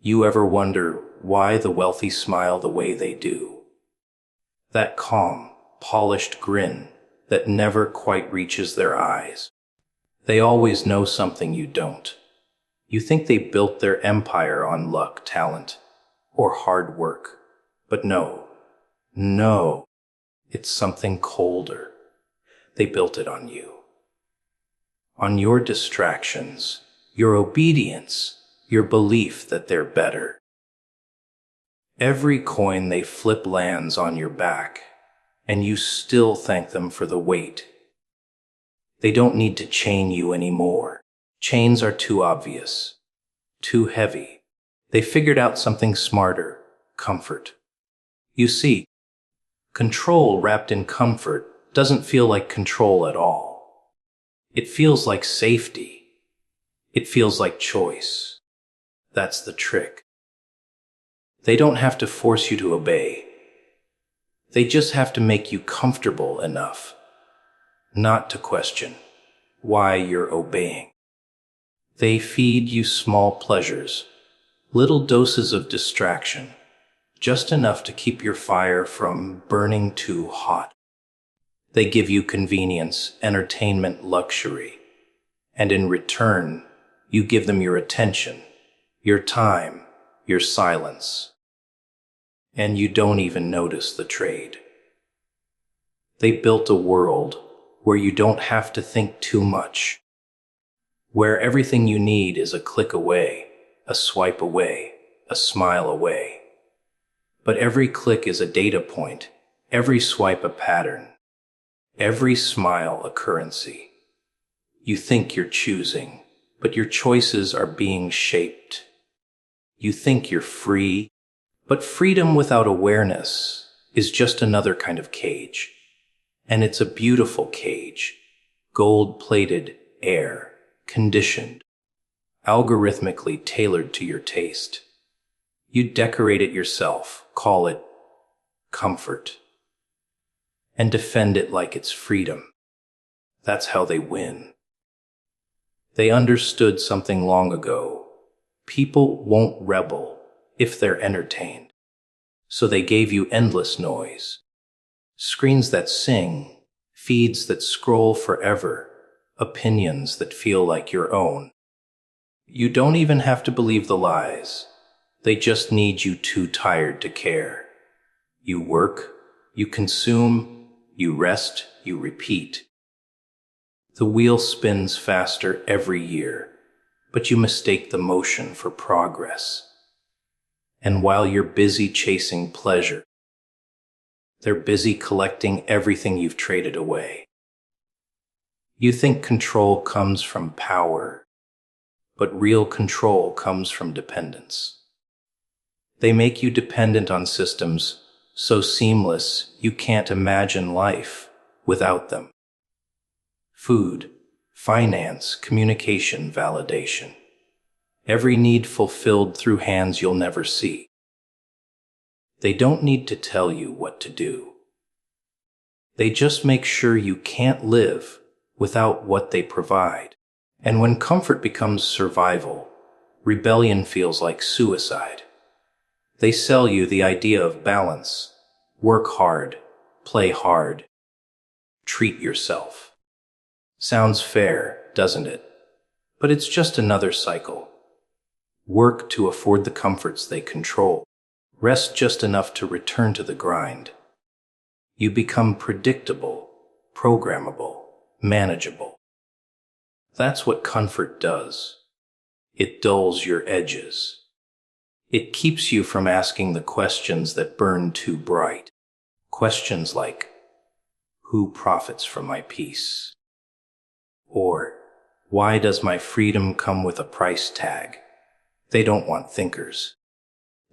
You ever wonder why the wealthy smile the way they do? That calm, polished grin that never quite reaches their eyes. They always know something you don't. You think they built their empire on luck, talent, or hard work. But no, it's something colder. They built it on you. On your distractions, your obedience, your belief that they're better. Every coin they flip lands on your back, and you still thank them for the weight. They don't need to chain you anymore. Chains are too obvious, too heavy. They figured out something smarter: comfort. You see, control wrapped in comfort doesn't feel like control at all. It feels like safety. It feels like choice. That's the trick. They don't have to force you to obey. They just have to make you comfortable enough not to question why you're obeying. They feed you small pleasures, little doses of distraction, just enough to keep your fire from burning too hot. They give you convenience, entertainment, luxury, and in return, you give them your attention, your time, your silence. And you don't even notice the trade. They built a world where you don't have to think too much, where everything you need is a click away, a swipe away, a smile away. But every click is a data point, every swipe a pattern, every smile a currency. You think you're choosing, but your choices are being shaped. You think you're free, but freedom without awareness is just another kind of cage. And it's a beautiful cage, gold-plated, air-conditioned, algorithmically tailored to your taste. You decorate it yourself, call it comfort, and defend it like it's freedom. That's how they win. They understood something long ago. People won't rebel if they're entertained. So they gave you endless noise. Screens that sing, feeds that scroll forever, opinions that feel like your own. You don't even have to believe the lies. They just need you too tired to care. You work, you consume, you rest, you repeat. The wheel spins faster every year, but you mistake the motion for progress. And while you're busy chasing pleasure, they're busy collecting everything you've traded away. You think control comes from power, but real control comes from dependence. They make you dependent on systems so seamless you can't imagine life without them. Food, finance, communication, validation. Every need fulfilled through hands you'll never see. They don't need to tell you what to do. They just make sure you can't live without what they provide. And when comfort becomes survival, rebellion feels like suicide. They sell you the idea of balance. Work hard, play hard, treat yourself. Sounds fair, doesn't it? But it's just another cycle. Work to afford the comforts they control. Rest just enough to return to the grind. You become predictable, programmable, manageable. That's what comfort does. It dulls your edges. It keeps you from asking the questions that burn too bright. Questions like, who profits from my peace? Or, why does my freedom come with a price tag? They don't want thinkers.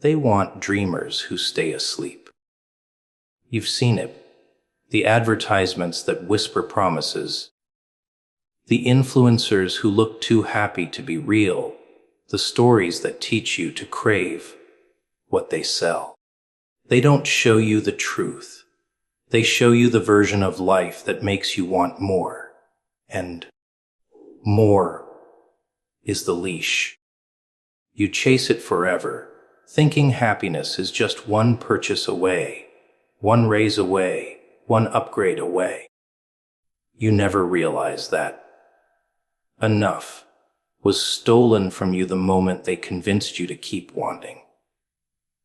They want dreamers who stay asleep. You've seen it. The advertisements that whisper promises. The influencers who look too happy to be real. The stories that teach you to crave what they sell. They don't show you the truth. They show you the version of life that makes you want more. And more is the leash. You chase it forever, thinking happiness is just one purchase away, one raise away, one upgrade away. You never realize that enough was stolen from you the moment they convinced you to keep wanting.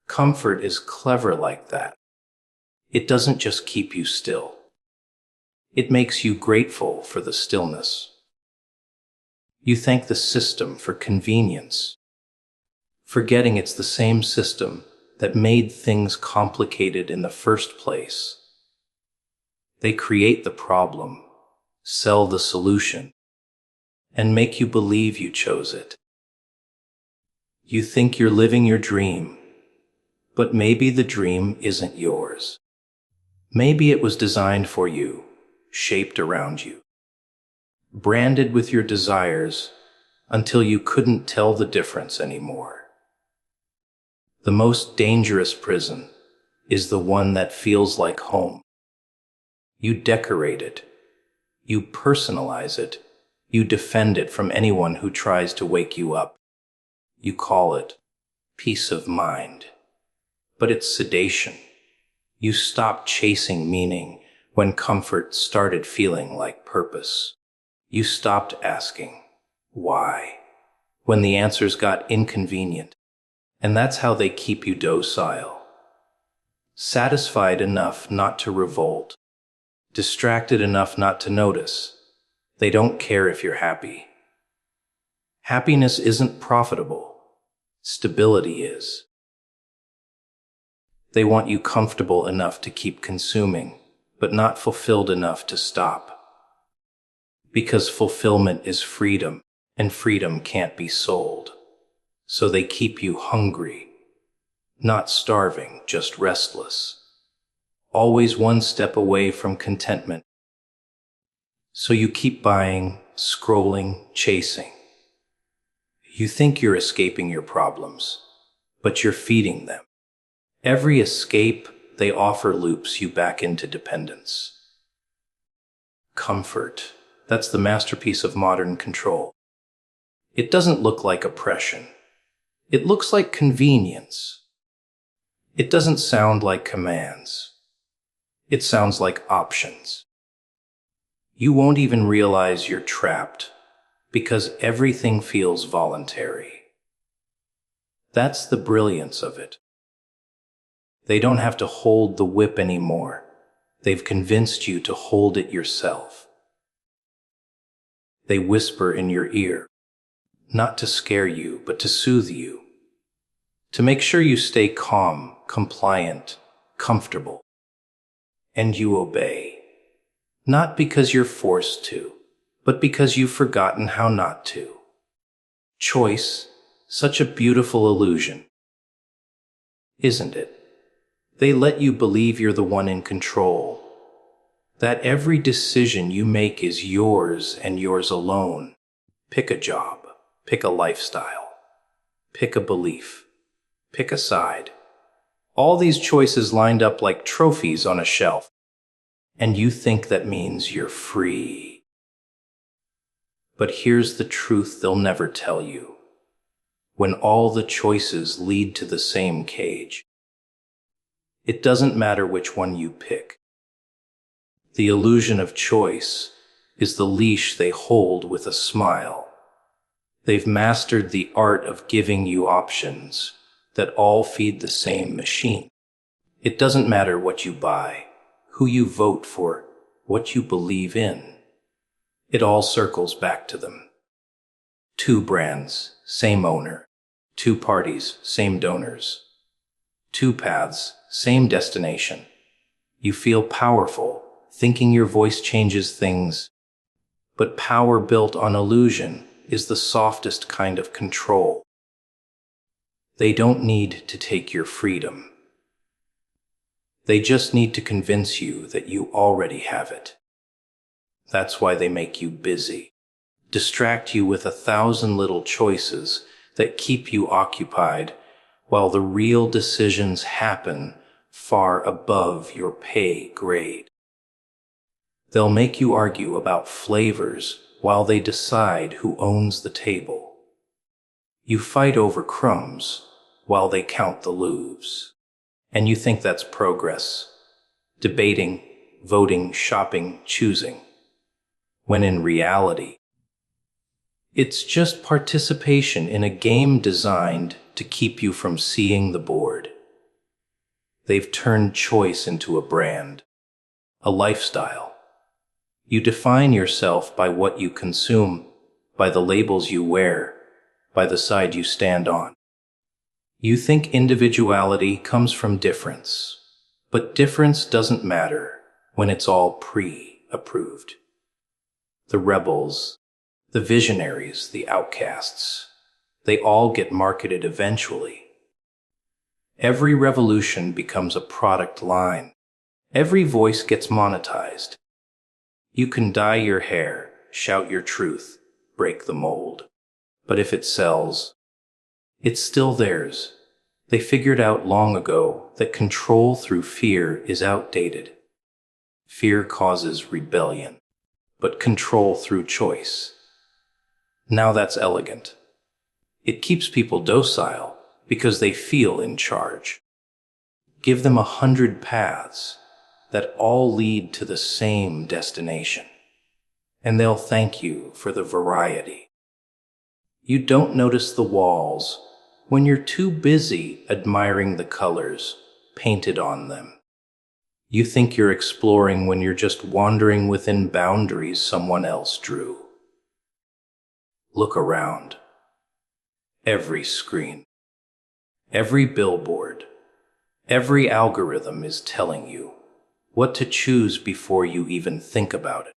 Comfort is clever like that. It doesn't just keep you still. It makes you grateful for the stillness. You thank the system for convenience, forgetting it's the same system that made things complicated in the first place. They create the problem, sell the solution, and make you believe you chose it. You think you're living your dream, but maybe the dream isn't yours. Maybe it was designed for you, shaped around you, branded with your desires until you couldn't tell the difference anymore. The most dangerous prison is the one that feels like home. You decorate it, you personalize it, you defend it from anyone who tries to wake you up. You call it peace of mind, but it's sedation. You stopped chasing meaning when comfort started feeling like purpose. You stopped asking, why, when the answers got inconvenient. And that's how they keep you docile. Satisfied enough not to revolt. Distracted enough not to notice. They don't care if you're happy. Happiness isn't profitable. Stability is. They want you comfortable enough to keep consuming, but not fulfilled enough to stop. Because fulfillment is freedom, and freedom can't be sold. So they keep you hungry, not starving, just restless. Always one step away from contentment. So you keep buying, scrolling, chasing. You think you're escaping your problems, but you're feeding them. Every escape they offer loops you back into dependence. Comfort, that's the masterpiece of modern control. It doesn't look like oppression. It looks like convenience. It doesn't sound like commands. It sounds like options. You won't even realize you're trapped because everything feels voluntary. That's the brilliance of it. They don't have to hold the whip anymore. They've convinced you to hold it yourself. They whisper in your ear, not to scare you, but to soothe you, to make sure you stay calm, compliant, comfortable. And you obey, not because you're forced to, but because you've forgotten how not to. Choice, such a beautiful illusion, isn't it? They let you believe you're the one in control, that every decision you make is yours and yours alone. Pick a job, pick a lifestyle, pick a belief, pick a side. All these choices lined up like trophies on a shelf. And you think that means you're free. But here's the truth they'll never tell you. When all the choices lead to the same cage, it doesn't matter which one you pick. The illusion of choice is the leash they hold with a smile. They've mastered the art of giving you options that all feed the same machine. It doesn't matter what you buy, who you vote for, what you believe in. It all circles back to them. 2 brands, same owner. 2 parties, same donors. 2 paths, same destination. You feel powerful, thinking your voice changes things. But power built on illusion is the softest kind of control. They don't need to take your freedom. They just need to convince you that you already have it. That's why they make you busy, distract you with 1,000 little choices that keep you occupied, while the real decisions happen far above your pay grade. They'll make you argue about flavors while they decide who owns the table. You fight over crumbs while they count the loaves. And you think that's progress. Debating, voting, shopping, choosing. When in reality, it's just participation in a game designed to keep you from seeing the board. They've turned choice into a brand, a lifestyle. You define yourself by what you consume, by the labels you wear, by the side you stand on. You think individuality comes from difference, but difference doesn't matter when it's all pre-approved. The rebels, the visionaries, the outcasts, they all get marketed eventually. Every revolution becomes a product line. Every voice gets monetized. You can dye your hair, shout your truth, break the mold. But if it sells, it's still theirs. They figured out long ago that control through fear is outdated. Fear causes rebellion, but control through choice. Now that's elegant. It keeps people docile because they feel in charge. Give them 100 paths that all lead to the same destination, and they'll thank you for the variety. You don't notice the walls when you're too busy admiring the colors painted on them. You think you're exploring when you're just wandering within boundaries someone else drew. Look around. Every screen, every billboard, every algorithm is telling you what to choose before you even think about it.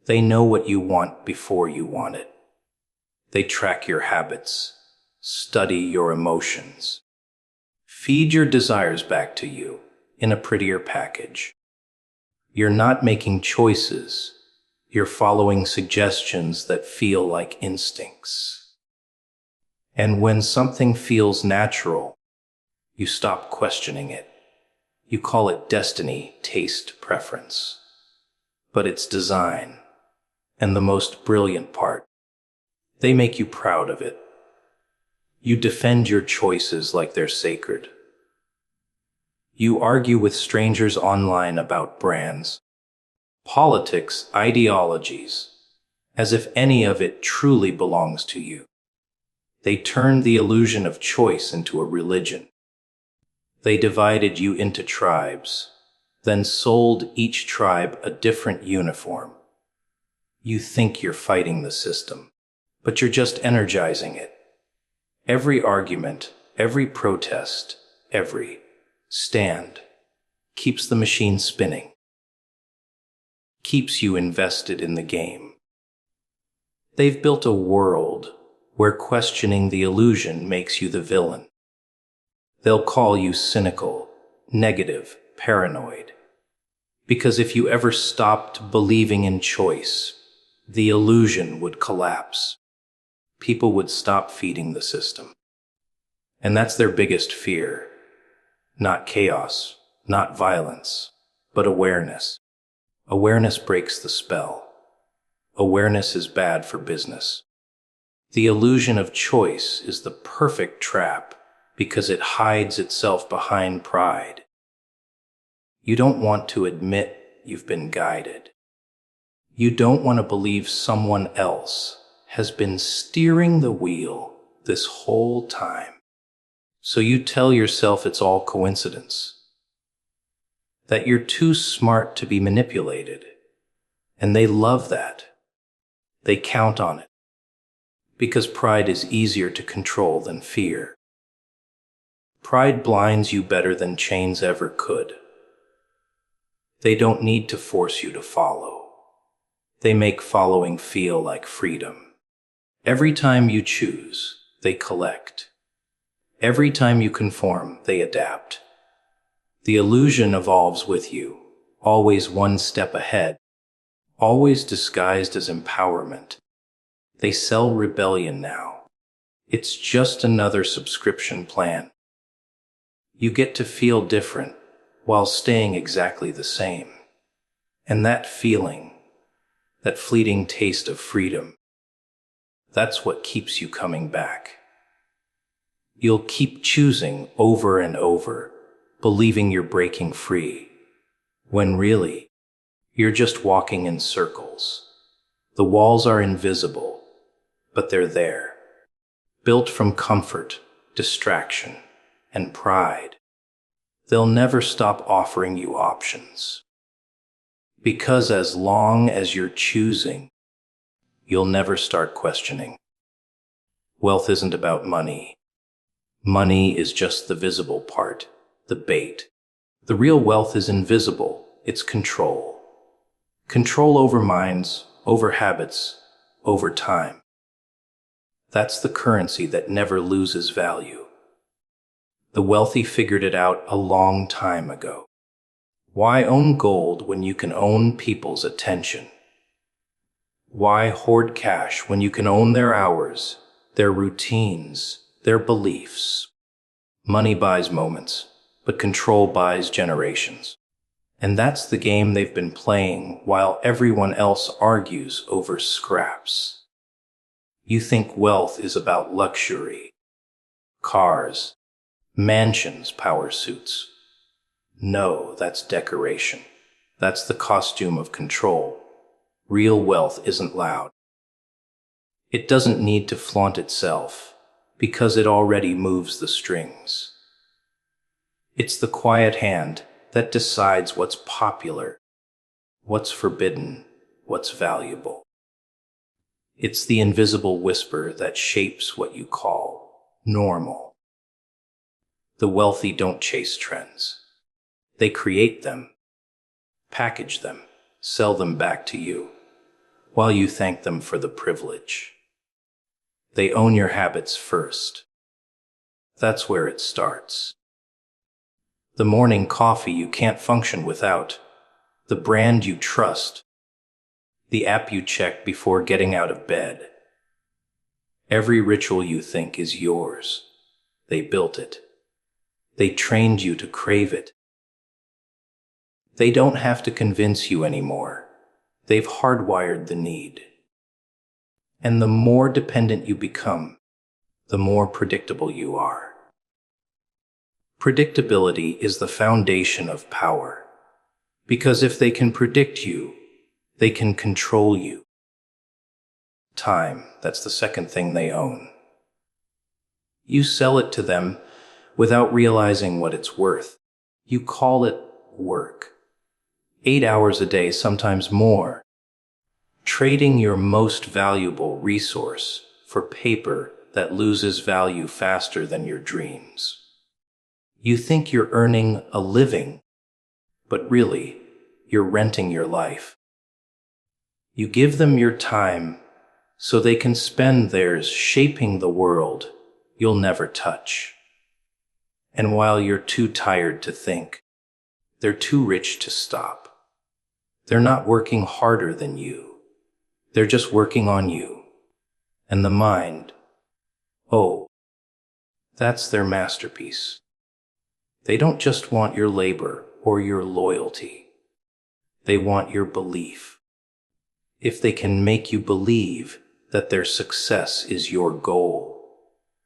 They know what you want before you want it. They track your habits, study your emotions, feed your desires back to you in a prettier package. You're not making choices. You're following suggestions that feel like instincts. And when something feels natural, you stop questioning it. You call it destiny, taste, preference. But it's design. And the most brilliant part, they make you proud of it. You defend your choices like they're sacred. You argue with strangers online about brands, politics, ideologies, as if any of it truly belongs to you. They turned the illusion of choice into a religion. They divided you into tribes, then sold each tribe a different uniform. You think you're fighting the system, but you're just energizing it. Every argument, every protest, every stand keeps the machine spinning, keeps you invested in the game. They've built a world where questioning the illusion makes you the villain. They'll call you cynical, negative, paranoid. Because if you ever stopped believing in choice, the illusion would collapse. People would stop feeding the system. And that's their biggest fear. Not chaos, not violence, but awareness. Awareness breaks the spell. Awareness is bad for business. The illusion of choice is the perfect trap because it hides itself behind pride. You don't want to admit you've been guided. You don't want to believe someone else has been steering the wheel this whole time. So you tell yourself it's all coincidence, that you're too smart to be manipulated, and they love that. They count on it, because pride is easier to control than fear. Pride blinds you better than chains ever could. They don't need to force you to follow. They make following feel like freedom. Every time you choose, they collect. Every time you conform, they adapt. The illusion evolves with you, always one step ahead, always disguised as empowerment. They sell rebellion now. It's just another subscription plan. You get to feel different while staying exactly the same. And that feeling, that fleeting taste of freedom, that's what keeps you coming back. You'll keep choosing over and over, believing you're breaking free, when really, you're just walking in circles. The walls are invisible, but they're there, built from comfort, distraction, and pride. They'll never stop offering you options. Because as long as you're choosing, you'll never start questioning. Wealth isn't about money. Money is just the visible part, the bait. The real wealth is invisible. It's control. Control over minds, over habits, over time. That's the currency that never loses value. The wealthy figured it out a long time ago. Why own gold when you can own people's attention? Why hoard cash when you can own their hours, their routines, their beliefs? Money buys moments, but control buys generations. And that's the game they've been playing while everyone else argues over scraps. You think wealth is about luxury, cars, mansions, power suits. No, that's decoration. That's the costume of control. Real wealth isn't loud. It doesn't need to flaunt itself, because it already moves the strings. It's the quiet hand that decides what's popular, what's forbidden, what's valuable. It's the invisible whisper that shapes what you call normal. The wealthy don't chase trends. They create them, package them, sell them back to you, while you thank them for the privilege. They own your habits first. That's where it starts. The morning coffee you can't function without, the brand you trust, the app you check before getting out of bed. Every ritual you think is yours. They built it. They trained you to crave it. They don't have to convince you anymore. They've hardwired the need. And the more dependent you become, the more predictable you are. Predictability is the foundation of power, because if they can predict you, they can control you. Time, that's the second thing they own. You sell it to them without realizing what it's worth. You call it work. 8 hours a day, sometimes more. Trading your most valuable resource for paper that loses value faster than your dreams. You think you're earning a living, but really, you're renting your life. You give them your time so they can spend theirs shaping the world you'll never touch. And while you're too tired to think, they're too rich to stop. They're not working harder than you. They're just working on you. And the mind, oh, that's their masterpiece. They don't just want your labor or your loyalty. They want your belief. If they can make you believe that their success is your goal,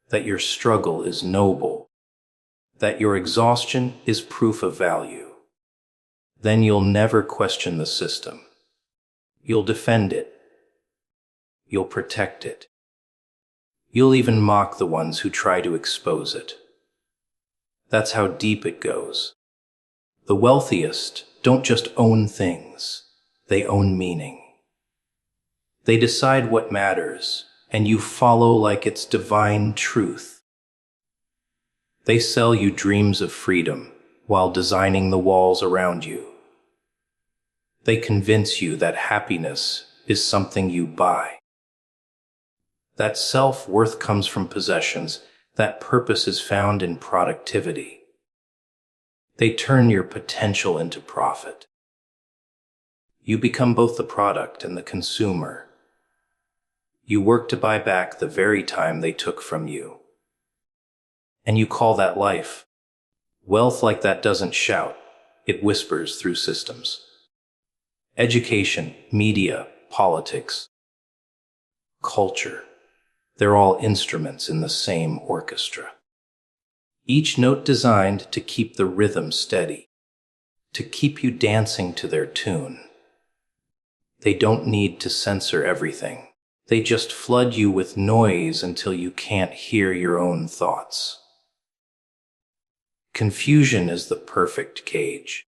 that your struggle is noble, that your exhaustion is proof of value, then you'll never question the system. You'll defend it. You'll protect it. You'll even mock the ones who try to expose it. That's how deep it goes. The wealthiest don't just own things, they own meaning. They decide what matters, and you follow like it's divine truth. They sell you dreams of freedom while designing the walls around you. They convince you that happiness is something you buy. That self-worth comes from possessions, that purpose is found in productivity. They turn your potential into profit. You become both the product and the consumer. You work to buy back the very time they took from you. And you call that life. Wealth like that doesn't shout, it whispers through systems. Education, media, politics, culture, they're all instruments in the same orchestra. each note designed to keep the rhythm steady, to keep you dancing to their tune. They don't need to censor everything. They just flood you with noise until you can't hear your own thoughts. Confusion is the perfect cage.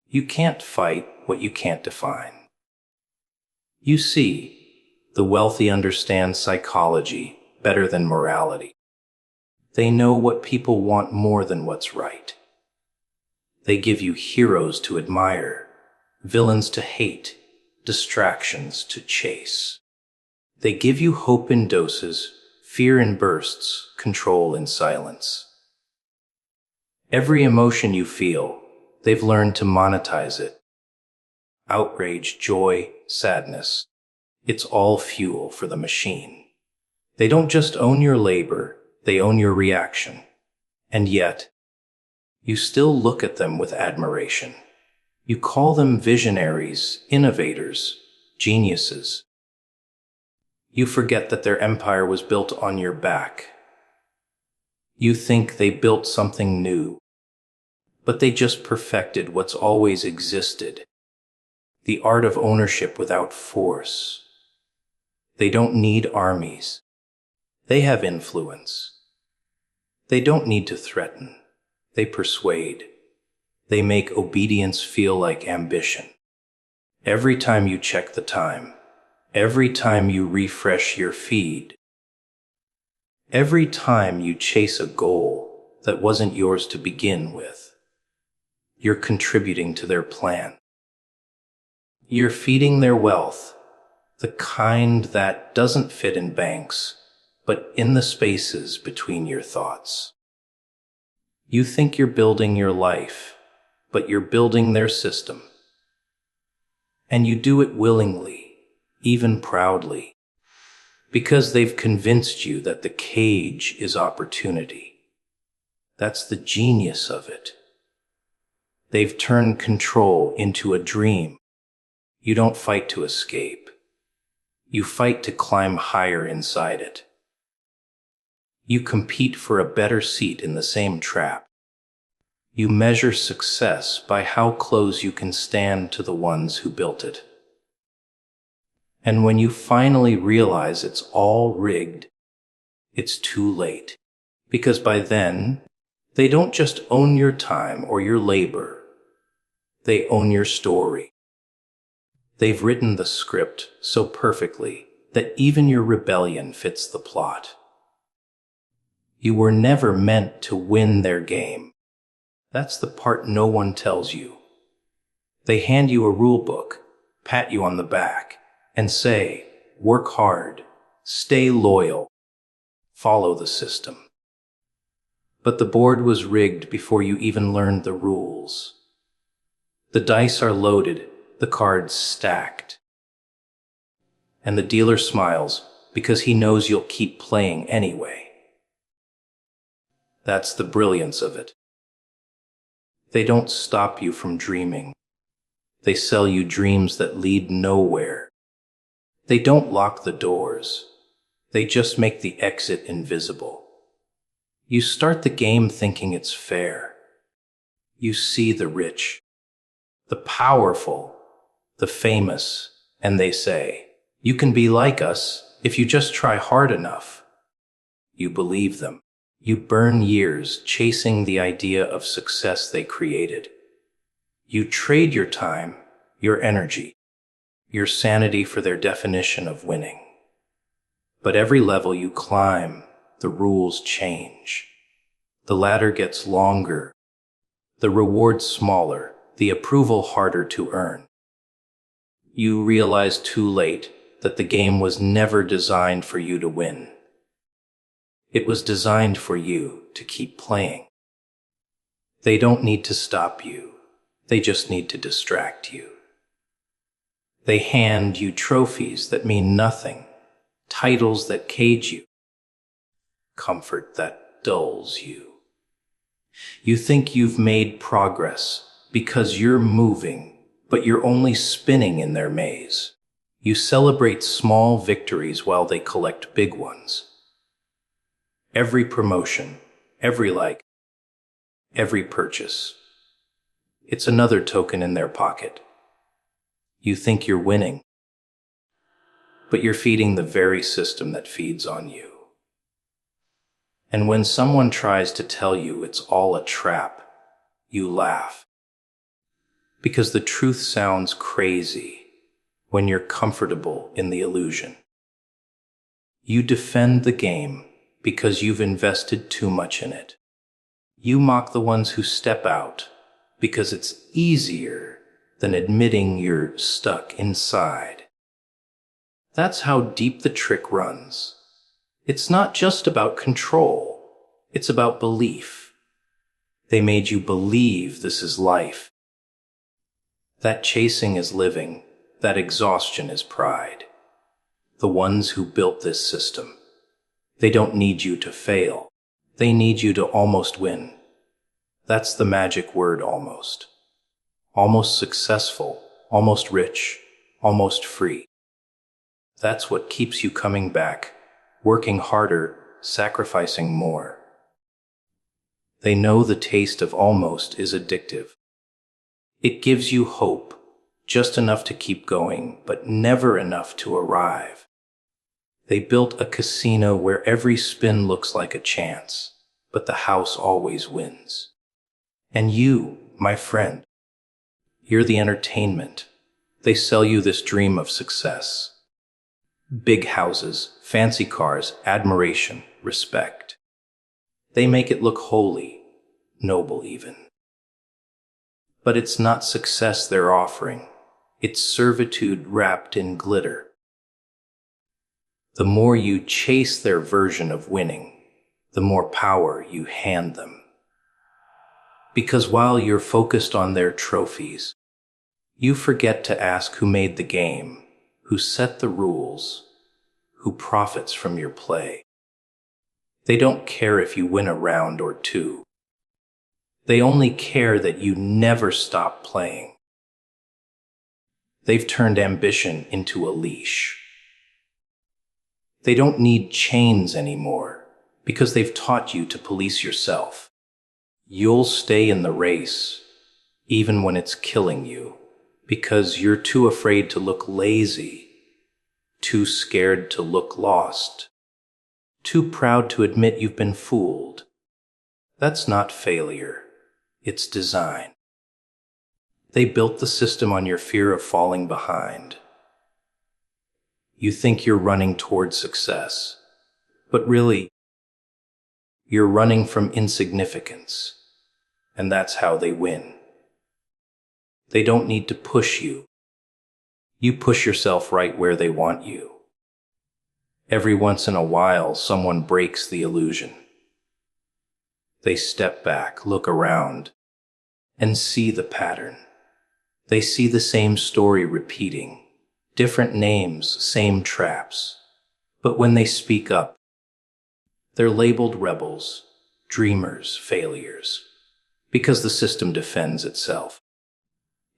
You can't fight what you can't define. You see, the wealthy understand psychology better than morality. They know what people want more than what's right. They give you heroes to admire, villains to hate, distractions to chase. They give you hope in doses, fear in bursts, control in silence. Every emotion you feel, they've learned to monetize it. Outrage, joy, sadness. It's all fuel for the machine. They don't just own your labor, they own your reaction. And yet, you still look at them with admiration. You call them visionaries, innovators, geniuses. You forget that their empire was built on your back. You think they built something new, but they just perfected what's always existed. The art of ownership without force. They don't need armies. They have influence. They don't need to threaten. They persuade. They make obedience feel like ambition. Every time you check the time, every time you refresh your feed, every time you chase a goal that wasn't yours to begin with, you're contributing to their plan. You're feeding their wealth, the kind that doesn't fit in banks, but in the spaces between your thoughts. You think you're building your life, but you're building their system. And you do it willingly, even proudly, because they've convinced you that the cage is opportunity. That's the genius of it. They've turned control into a dream. You don't fight to escape. You fight to climb higher inside it. You compete for a better seat in the same trap. You measure success by how close you can stand to the ones who built it. And when you finally realize it's all rigged, it's too late. Because by then, they don't just own your time or your labor. They own your story. They've written the script so perfectly that even your rebellion fits the plot. You were never meant to win their game. That's the part no one tells you. They hand you a rule book, pat you on the back, and say, work hard, stay loyal, follow the system. But the board was rigged before you even learned the rules. The dice are loaded, the cards stacked. And the dealer smiles because he knows you'll keep playing anyway. That's the brilliance of it. They don't stop you from dreaming. They sell you dreams that lead nowhere. They don't lock the doors. They just make the exit invisible. You start the game thinking it's fair. You see the rich, the powerful, the famous, and they say, you can be like us if you just try hard enough. You believe them. You burn years chasing the idea of success they created. You trade your time, your energy, your sanity for their definition of winning. But every level you climb, the rules change. The ladder gets longer, the reward smaller, the approval harder to earn. You realize too late that the game was never designed for you to win. It was designed for you to keep playing. They don't need to stop you. They just need to distract you. They hand you trophies that mean nothing, titles that cage you, comfort that dulls you. You think you've made progress because you're moving, but you're only spinning in their maze. You celebrate small victories while they collect big ones. Every promotion, every like, every purchase. It's another token in their pocket. You think you're winning, but you're feeding the very system that feeds on you. And when someone tries to tell you it's all a trap, you laugh. Because the truth sounds crazy when you're comfortable in the illusion. You defend the game because you've invested too much in it. You mock the ones who step out because it's easier than admitting you're stuck inside. That's how deep the trick runs. It's not just about control, it's about belief. They made you believe this is life. That chasing is living, that exhaustion is pride. The ones who built this system, they don't need you to fail. They need you to almost win. That's the magic word, almost. Almost successful, almost rich, almost free. That's what keeps you coming back, working harder, sacrificing more. They know the taste of almost is addictive. It gives you hope, just enough to keep going, but never enough to arrive. They built a casino where every spin looks like a chance, but the house always wins. And you, my friend, you're the entertainment. They sell you this dream of success. Big houses, fancy cars, admiration, respect. They make it look holy, noble even. But it's not success they're offering. It's servitude wrapped in glitter. The more you chase their version of winning, the more power you hand them. Because while you're focused on their trophies, you forget to ask who made the game, who set the rules, who profits from your play. They don't care if you win a round or two. They only care that you never stop playing. They've turned ambition into a leash. They don't need chains anymore because they've taught you to police yourself. You'll stay in the race, even when it's killing you, because you're too afraid to look lazy, too scared to look lost, too proud to admit you've been fooled. That's not failure, it's design. They built the system on your fear of falling behind. You think you're running toward success, but really, you're running from insignificance, and that's how they win. They don't need to push you. You push yourself right where they want you. Every once in a while, someone breaks the illusion. They step back, look around, and see the pattern. They see the same story repeating, different names, same traps. But when they speak up, they're labeled rebels, dreamers, failures, because the system defends itself.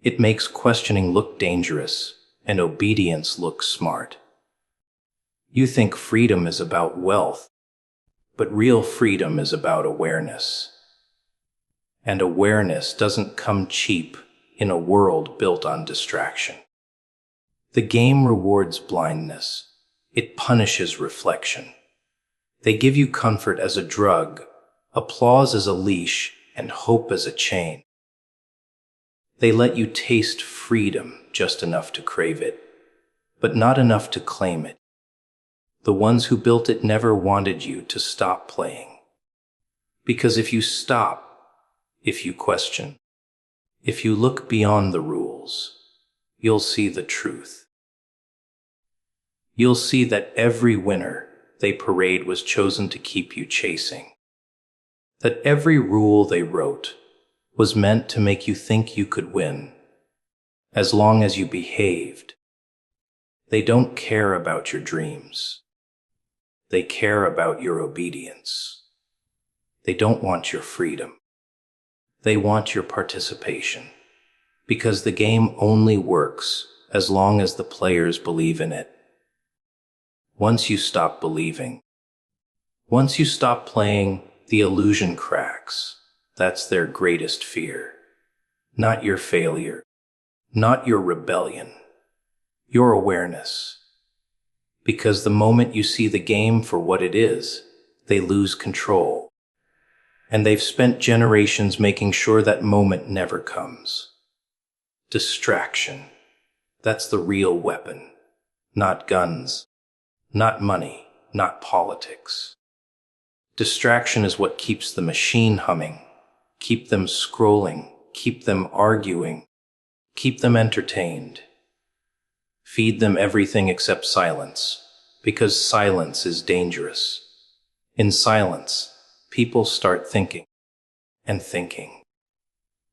It makes questioning look dangerous and obedience look smart. You think freedom is about wealth, but real freedom is about awareness. And awareness doesn't come cheap in a world built on distraction. The game rewards blindness. It punishes reflection. They give you comfort as a drug, applause as a leash, and hope as a chain. They let you taste freedom just enough to crave it, but not enough to claim it. The ones who built it never wanted you to stop playing. Because if you stop, if you question, if you look beyond the rules, you'll see the truth. You'll see that every winner they parade was chosen to keep you chasing. That every rule they wrote was meant to make you think you could win, as long as you behaved. They don't care about your dreams. They care about your obedience. They don't want your freedom. They want your participation, because the game only works as long as the players believe in it. Once you stop believing, once you stop playing, the illusion cracks. That's their greatest fear. Not your failure, not your rebellion, your awareness. Because the moment you see the game for what it is, they lose control. And they've spent generations making sure that moment never comes. Distraction. That's the real weapon. Not guns, not money, not politics. Distraction is what keeps the machine humming, keep them scrolling, keep them arguing, keep them entertained. Feed them everything except silence, because silence is dangerous. In silence, people start thinking, and thinking.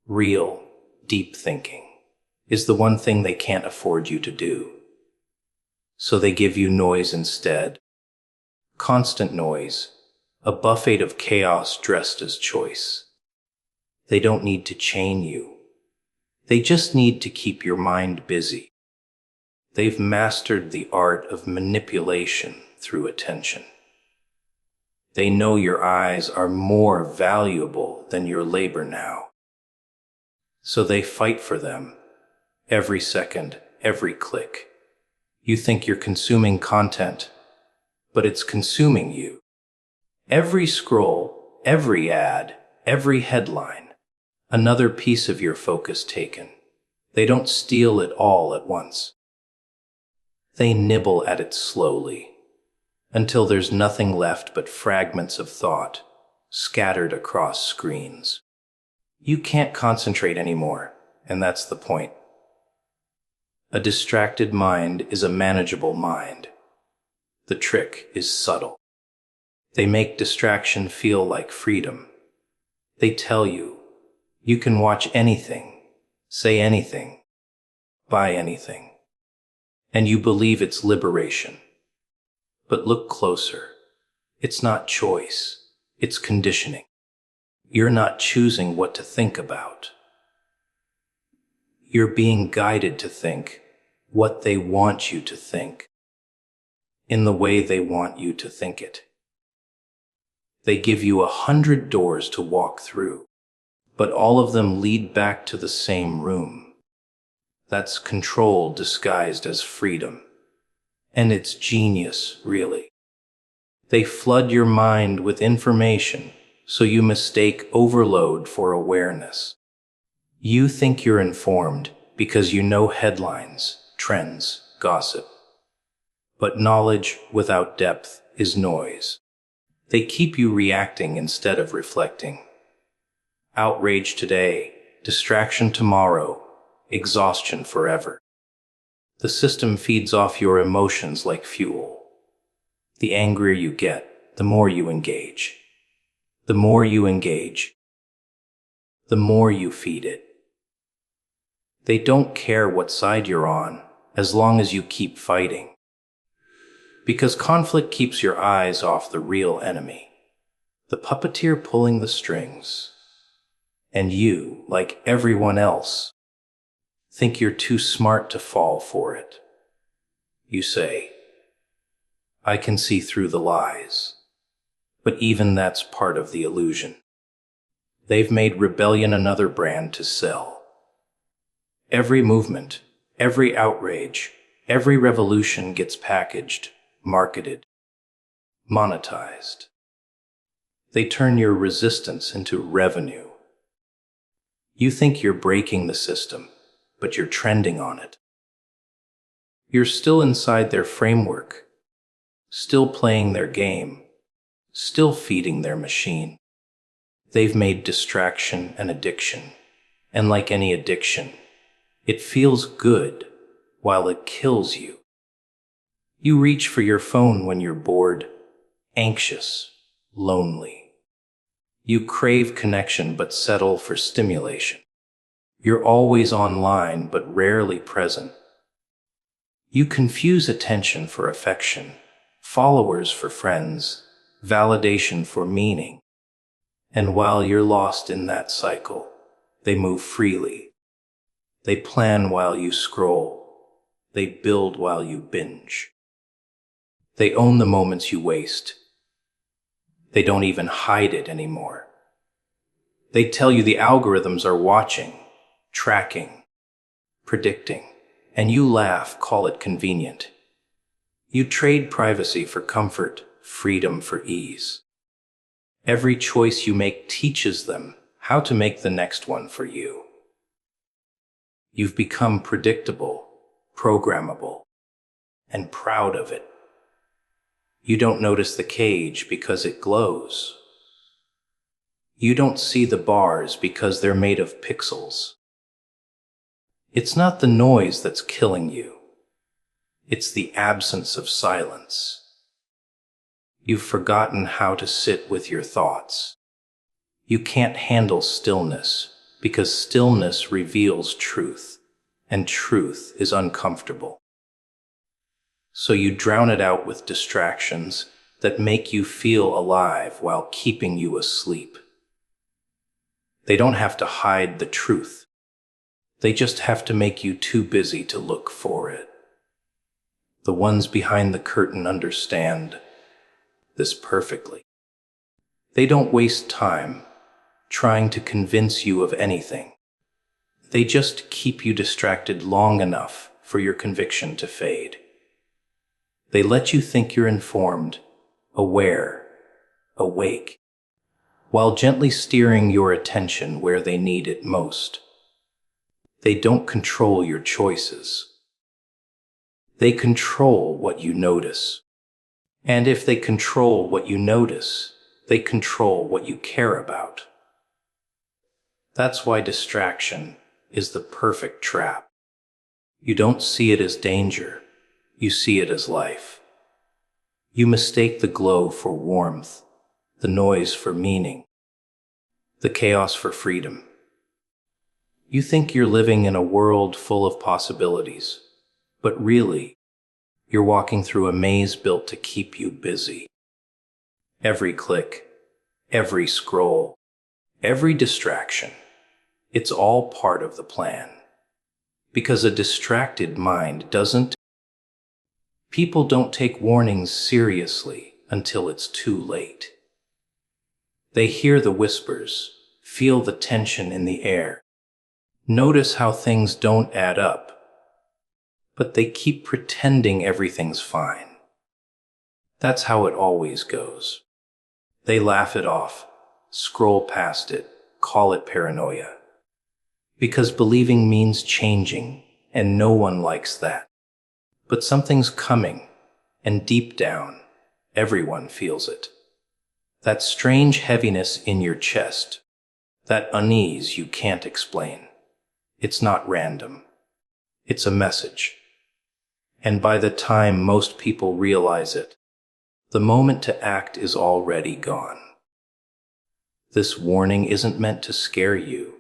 Real, deep thinking is the one thing they can't afford you to do. So they give you noise instead. Constant noise, a buffet of chaos dressed as choice. They don't need to chain you. They just need to keep your mind busy. They've mastered the art of manipulation through attention. They know your eyes are more valuable than your labor now. So they fight for them, every second, every click. You think you're consuming content, but it's consuming you. Every scroll, every ad, every headline, another piece of your focus taken. They don't steal it all at once. They nibble at it slowly, until there's nothing left but fragments of thought scattered across screens. You can't concentrate anymore, and that's the point. A distracted mind is a manageable mind. The trick is subtle. They make distraction feel like freedom. They tell you, you can watch anything, say anything, buy anything. And you believe it's liberation. But look closer. It's not choice. It's conditioning. You're not choosing what to think about. You're being guided to think what they want you to think, in the way they want you to think it. They give you 100 doors to walk through, but all of them lead back to the same room. That's control disguised as freedom. And it's genius, really. They flood your mind with information, so you mistake overload for awareness. You think you're informed because you know headlines, trends, gossip. But knowledge without depth is noise. They keep you reacting instead of reflecting. Outrage today, distraction tomorrow, exhaustion forever. The system feeds off your emotions like fuel. The angrier you get, the more you engage. The more you engage, the more you feed it. They don't care what side you're on, as long as you keep fighting. Because conflict keeps your eyes off the real enemy, the puppeteer pulling the strings. And you, like everyone else, think you're too smart to fall for it. You say, I can see through the lies. But even that's part of the illusion. They've made rebellion another brand to sell. Every movement, every outrage, every revolution gets packaged, marketed, monetized. They turn your resistance into revenue. You think you're breaking the system, but you're trending on it. You're still inside their framework, still playing their game, still feeding their machine. They've made distraction an addiction, and like any addiction, it feels good while it kills you. You reach for your phone when you're bored, anxious, lonely. You crave connection but settle for stimulation. You're always online but rarely present. You confuse attention for affection, followers for friends, validation for meaning. And while you're lost in that cycle, they move freely. They plan while you scroll. They build while you binge. They own the moments you waste. They don't even hide it anymore. They tell you the algorithms are watching, tracking, predicting, and you laugh, call it convenient. You trade privacy for comfort, freedom for ease. Every choice you make teaches them how to make the next one for you. You've become predictable, programmable, and proud of it. You don't notice the cage because it glows. You don't see the bars because they're made of pixels. It's not the noise that's killing you. It's the absence of silence. You've forgotten how to sit with your thoughts. You can't handle stillness because stillness reveals truth, and truth is uncomfortable. So you drown it out with distractions that make you feel alive while keeping you asleep. They don't have to hide the truth. They just have to make you too busy to look for it. The ones behind the curtain understand this perfectly. They don't waste time trying to convince you of anything. They just keep you distracted long enough for your conviction to fade. They let you think you're informed, aware, awake, while gently steering your attention where they need it most. They don't control your choices. They control what you notice. And if they control what you notice, they control what you care about. That's why distraction is the perfect trap. You don't see it as danger. You see it as life. You mistake the glow for warmth, the noise for meaning, the chaos for freedom. You think you're living in a world full of possibilities, but really, you're walking through a maze built to keep you busy. Every click, every scroll, every distraction, it's all part of the plan. Because a distracted mind doesn't. People don't take warnings seriously until it's too late. They hear the whispers, feel the tension in the air, notice how things don't add up, but they keep pretending everything's fine. That's how it always goes. They laugh it off, scroll past it, call it paranoia. Because believing means changing, and no one likes that. But something's coming, and deep down, everyone feels it. That strange heaviness in your chest, that unease you can't explain. It's not random. It's a message. And by the time most people realize it, the moment to act is already gone. This warning isn't meant to scare you.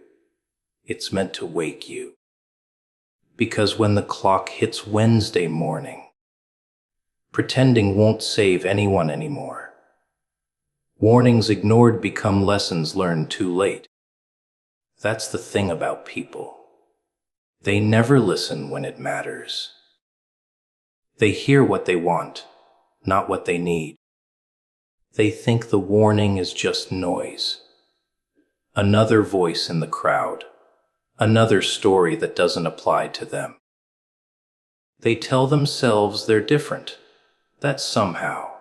It's meant to wake you. Because when the clock hits Wednesday morning, pretending won't save anyone anymore. Warnings ignored become lessons learned too late. That's the thing about people. They never listen when it matters. They hear what they want, not what they need. They think the warning is just noise. Another voice in the crowd. Another story that doesn't apply to them. They tell themselves they're different, that somehow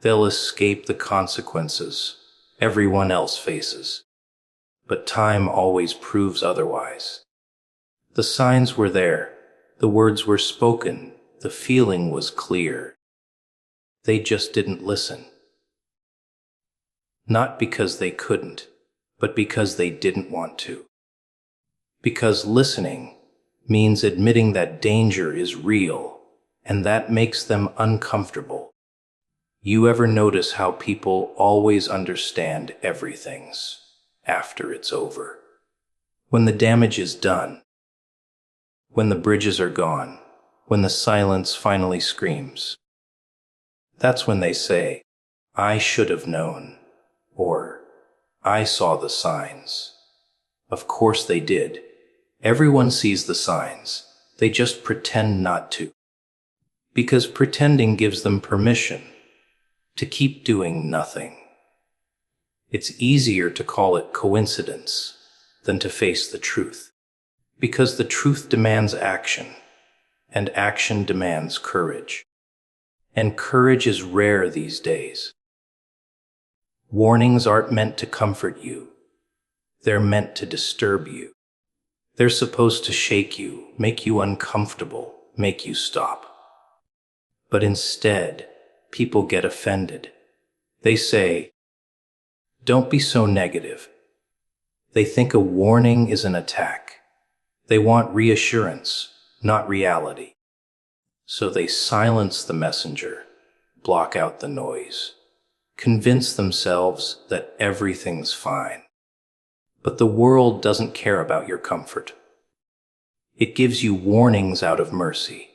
they'll escape the consequences everyone else faces. But time always proves otherwise. The signs were there, the words were spoken, the feeling was clear. They just didn't listen. Not because they couldn't, but because they didn't want to. Because listening means admitting that danger is real, and that makes them uncomfortable. You ever notice how people always understand everything's after it's over? When the damage is done, when the bridges are gone, when the silence finally screams. That's when they say, "I should have known," or "I saw the signs." Of course they did. Everyone sees the signs. They just pretend not to. Because pretending gives them permission to keep doing nothing. It's easier to call it coincidence than to face the truth, because the truth demands action, and action demands courage. And courage is rare these days. Warnings aren't meant to comfort you. They're meant to disturb you. They're supposed to shake you, make you uncomfortable, make you stop. But instead, people get offended. They say, "Don't be so negative." They think a warning is an attack. They want reassurance, not reality. So they silence the messenger, block out the noise, convince themselves that everything's fine. But the world doesn't care about your comfort. It gives you warnings out of mercy.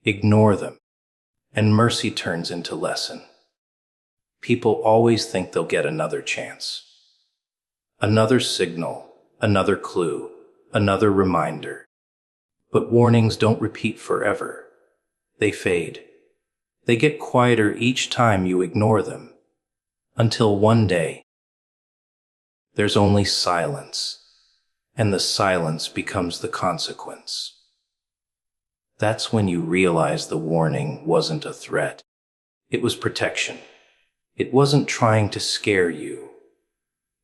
Ignore them, and mercy turns into lesson. People always think they'll get another chance. Another signal, another clue, another reminder. But warnings don't repeat forever. They fade. They get quieter each time you ignore them, until one day, there's only silence, and the silence becomes the consequence. That's when you realize the warning wasn't a threat. It was protection. It wasn't trying to scare you.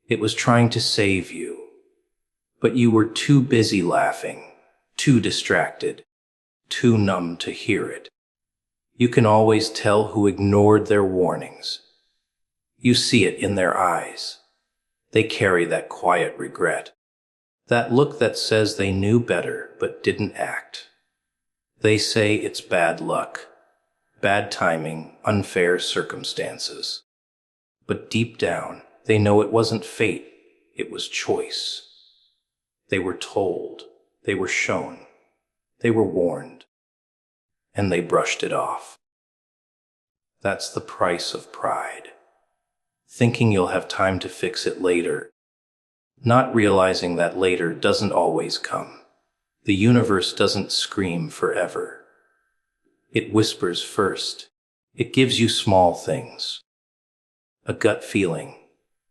It was trying to save you. But you were too busy laughing, too distracted, too numb to hear it. You can always tell who ignored their warnings. You see it in their eyes. They carry that quiet regret, that look that says they knew better but didn't act. They say it's bad luck, bad timing, unfair circumstances. But deep down, they know it wasn't fate, it was choice. They were told, they were shown, they were warned, and they brushed it off. That's the price of pride. Thinking you'll have time to fix it later, not realizing that later doesn't always come. The universe doesn't scream forever. It whispers first. It gives you small things. A gut feeling,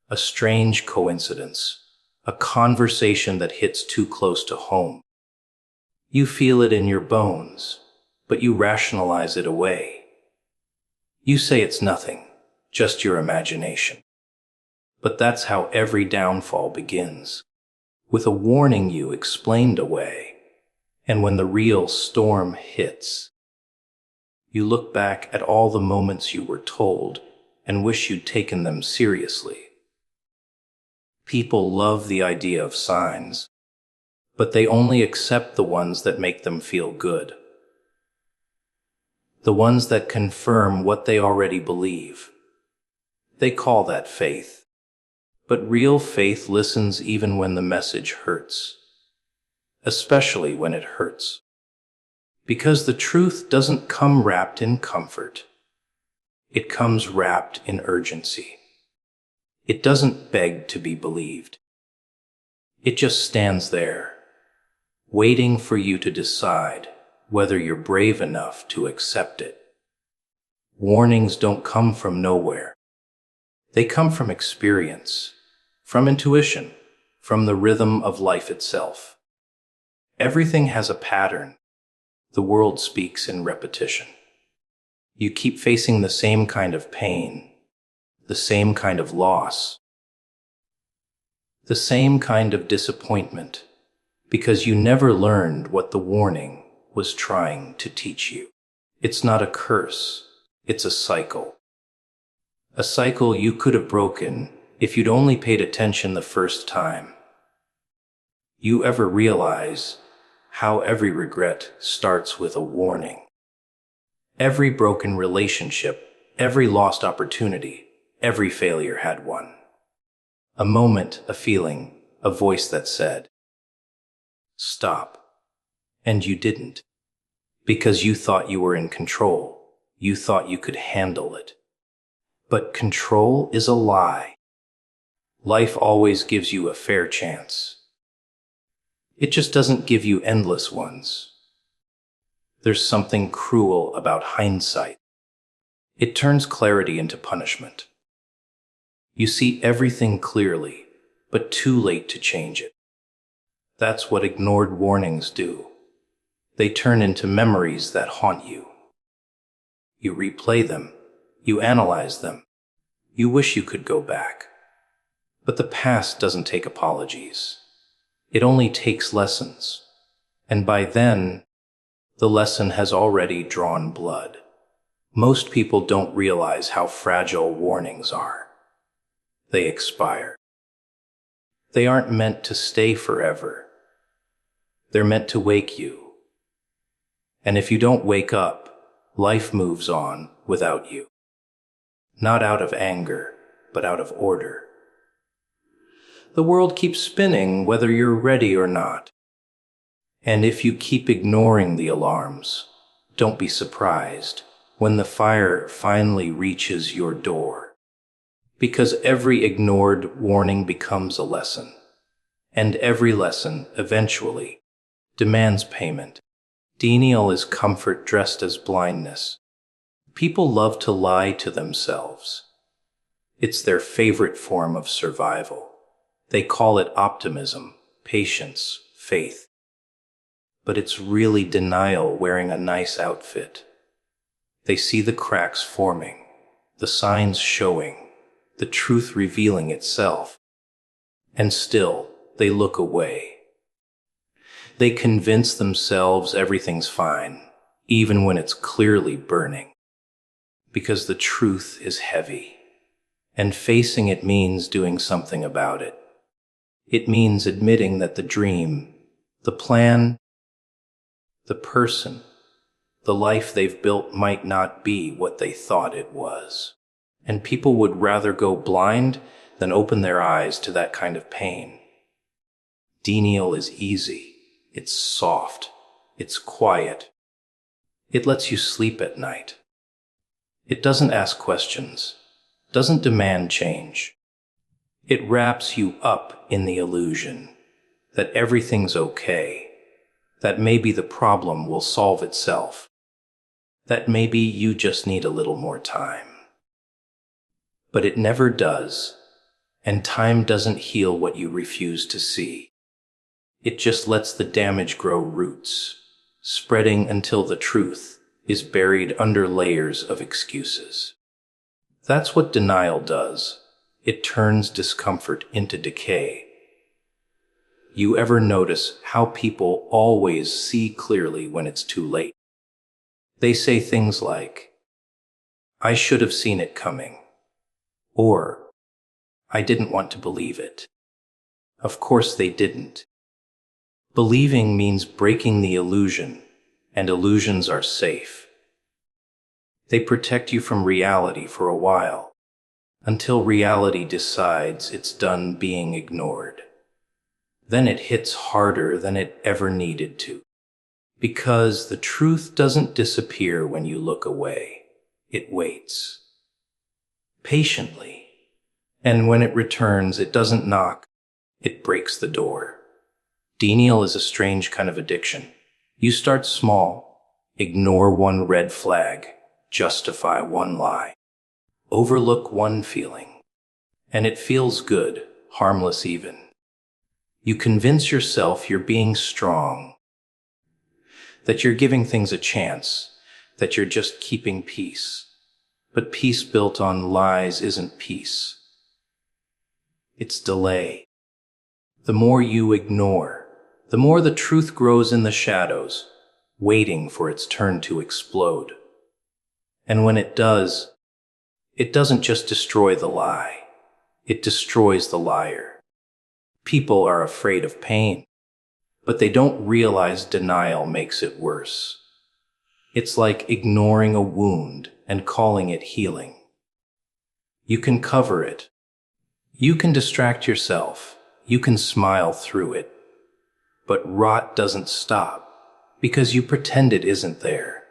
a strange coincidence, a conversation that hits too close to home. You feel it in your bones, but you rationalize it away. You say it's nothing, just your imagination. But that's how every downfall begins, with a warning you explained away. And when the real storm hits, you look back at all the moments you were told and wish you'd taken them seriously. People love the idea of signs, but they only accept the ones that make them feel good. The ones that confirm what they already believe. They call that faith. But real faith listens even when the message hurts, especially when it hurts. Because the truth doesn't come wrapped in comfort. It comes wrapped in urgency. It doesn't beg to be believed. It just stands there, waiting for you to decide whether you're brave enough to accept it. Warnings don't come from nowhere. They come from experience, from intuition, from the rhythm of life itself. Everything has a pattern. The world speaks in repetition. You keep facing the same kind of pain, the same kind of loss, the same kind of disappointment, because you never learned what the warning was trying to teach you. It's not a curse, it's a cycle. A cycle you could have broken if you'd only paid attention the first time. You ever realize how every regret starts with a warning? Every broken relationship, every lost opportunity, every failure had one. A moment, a feeling, a voice that said, "Stop." And you didn't. Because you thought you were in control. You thought you could handle it. But control is a lie. Life always gives you a fair chance. It just doesn't give you endless ones. There's something cruel about hindsight. It turns clarity into punishment. You see everything clearly, but too late to change it. That's what ignored warnings do. They turn into memories that haunt you. You replay them. You analyze them. You wish you could go back. But the past doesn't take apologies. It only takes lessons. And by then, the lesson has already drawn blood. Most people don't realize how fragile warnings are. They expire. They aren't meant to stay forever. They're meant to wake you. And if you don't wake up, life moves on without you. Not out of anger, but out of order. The world keeps spinning whether you're ready or not. And if you keep ignoring the alarms, don't be surprised when the fire finally reaches your door. Because every ignored warning becomes a lesson. And every lesson, eventually, demands payment. Denial is comfort dressed as blindness. People love to lie to themselves. It's their favorite form of survival. They call it optimism, patience, faith. But it's really denial wearing a nice outfit. They see the cracks forming, the signs showing, the truth revealing itself. And still, they look away. They convince themselves everything's fine, even when it's clearly burning. Because the truth is heavy, and facing it means doing something about it. It means admitting that the dream, the plan, the person, the life they've built might not be what they thought it was. And people would rather go blind than open their eyes to that kind of pain. Denial is easy. It's soft. It's quiet. It lets you sleep at night. It doesn't ask questions, doesn't demand change. It wraps you up in the illusion that everything's okay, that maybe the problem will solve itself, that maybe you just need a little more time. But it never does, and time doesn't heal what you refuse to see. It just lets the damage grow roots, spreading until the truth is buried under layers of excuses. That's what denial does. It turns discomfort into decay. You ever notice how people always see clearly when it's too late? They say things like, "I should have seen it coming," or, "I didn't want to believe it." Of course they didn't. Believing means breaking the illusion, and illusions are safe. They protect you from reality for a while, until reality decides it's done being ignored. Then it hits harder than it ever needed to. Because the truth doesn't disappear when you look away. It waits. Patiently. And when it returns, it doesn't knock. It breaks the door. Denial is a strange kind of addiction. You start small, ignore one red flag, justify one lie, overlook one feeling, and it feels good, harmless even. You convince yourself you're being strong, that you're giving things a chance, that you're just keeping peace. But peace built on lies isn't peace. It's delay. The more you ignore, the more the truth grows in the shadows, waiting for its turn to explode. And when it does, it doesn't just destroy the lie, it destroys the liar. People are afraid of pain, but they don't realize denial makes it worse. It's like ignoring a wound and calling it healing. You can cover it. You can distract yourself. You can smile through it. But rot doesn't stop because you pretend it isn't there.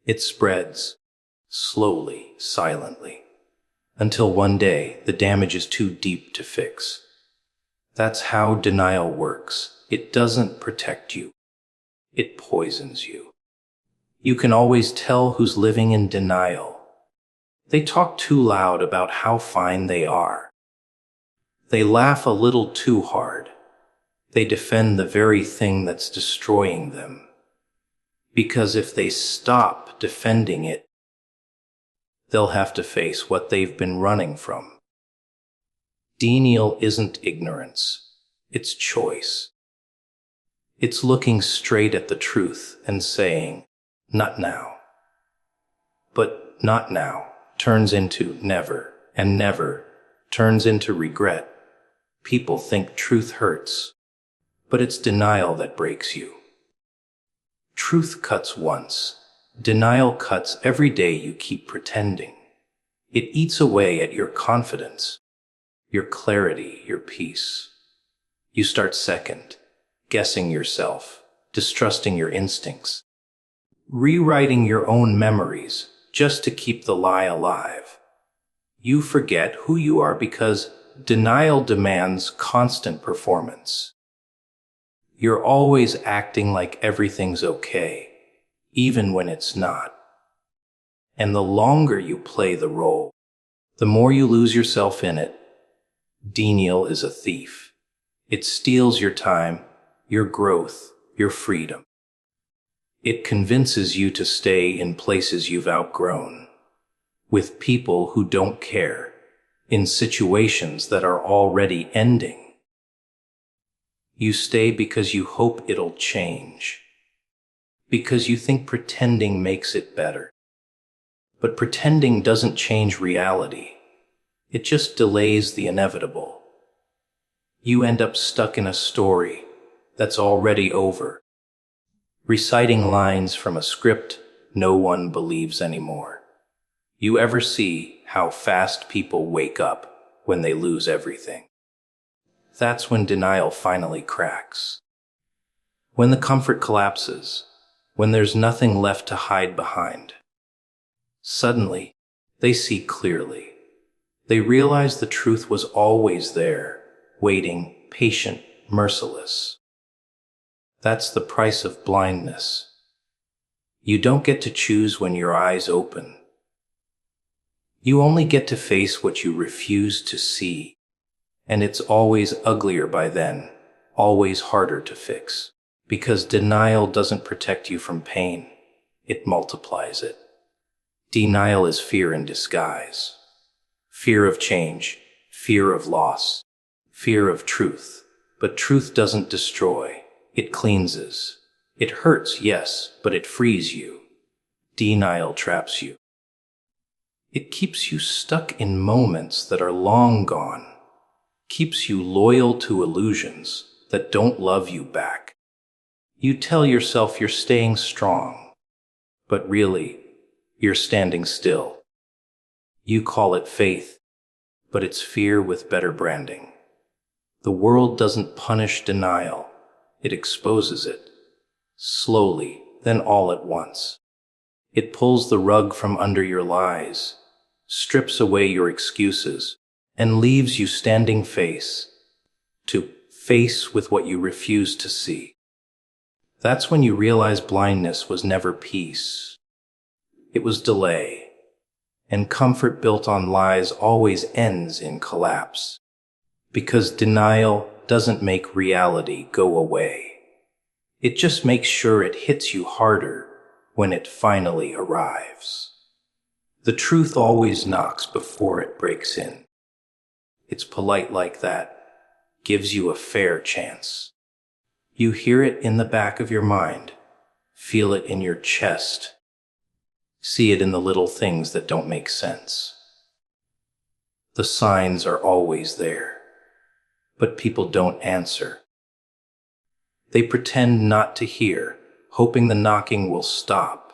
It spreads, slowly, silently, until one day the damage is too deep to fix. That's how denial works. It doesn't protect you. It poisons you. You can always tell who's living in denial. They talk too loud about how fine they are. They laugh a little too hard. They defend the very thing that's destroying them. Because if they stop defending it, they'll have to face what they've been running from. Denial isn't ignorance, it's choice. It's looking straight at the truth and saying, not now. But not now turns into never, and never turns into regret. People think truth hurts, but it's denial that breaks you. Truth cuts once. Denial cuts every day you keep pretending. It eats away at your confidence, your clarity, your peace. You start second, guessing yourself, distrusting your instincts, rewriting your own memories just to keep the lie alive. You forget who you are because denial demands constant performance. You're always acting like everything's okay, even when it's not. And the longer you play the role, the more you lose yourself in it. Denial is a thief. It steals your time, your growth, your freedom. It convinces you to stay in places you've outgrown, with people who don't care, in situations that are already ending. You stay because you hope it'll change, because you think pretending makes it better. But pretending doesn't change reality. It just delays the inevitable. You end up stuck in a story that's already over, reciting lines from a script no one believes anymore. You ever see how fast people wake up when they lose everything? That's when denial finally cracks. When the comfort collapses, when there's nothing left to hide behind. Suddenly, they see clearly. They realize the truth was always there, waiting, patient, merciless. That's the price of blindness. You don't get to choose when your eyes open. You only get to face what you refuse to see. And it's always uglier by then, always harder to fix. Because denial doesn't protect you from pain, it multiplies it. Denial is fear in disguise. Fear of change, fear of loss, fear of truth. But truth doesn't destroy, it cleanses. It hurts, yes, but it frees you. Denial traps you. It keeps you stuck in moments that are long gone. Keeps you loyal to illusions that don't love you back. You tell yourself you're staying strong, but really, you're standing still. You call it faith, but it's fear with better branding. The world doesn't punish denial, it exposes it. Slowly, then all at once. It pulls the rug from under your lies, strips away your excuses, and leaves you standing face to face with what you refuse to see. That's when you realize blindness was never peace. It was delay, and comfort built on lies always ends in collapse, because denial doesn't make reality go away. It just makes sure it hits you harder when it finally arrives. The truth always knocks before it breaks in. It's polite like that, gives you a fair chance. You hear it in the back of your mind, feel it in your chest, see it in the little things that don't make sense. The signs are always there, but people don't answer. They pretend not to hear, hoping the knocking will stop.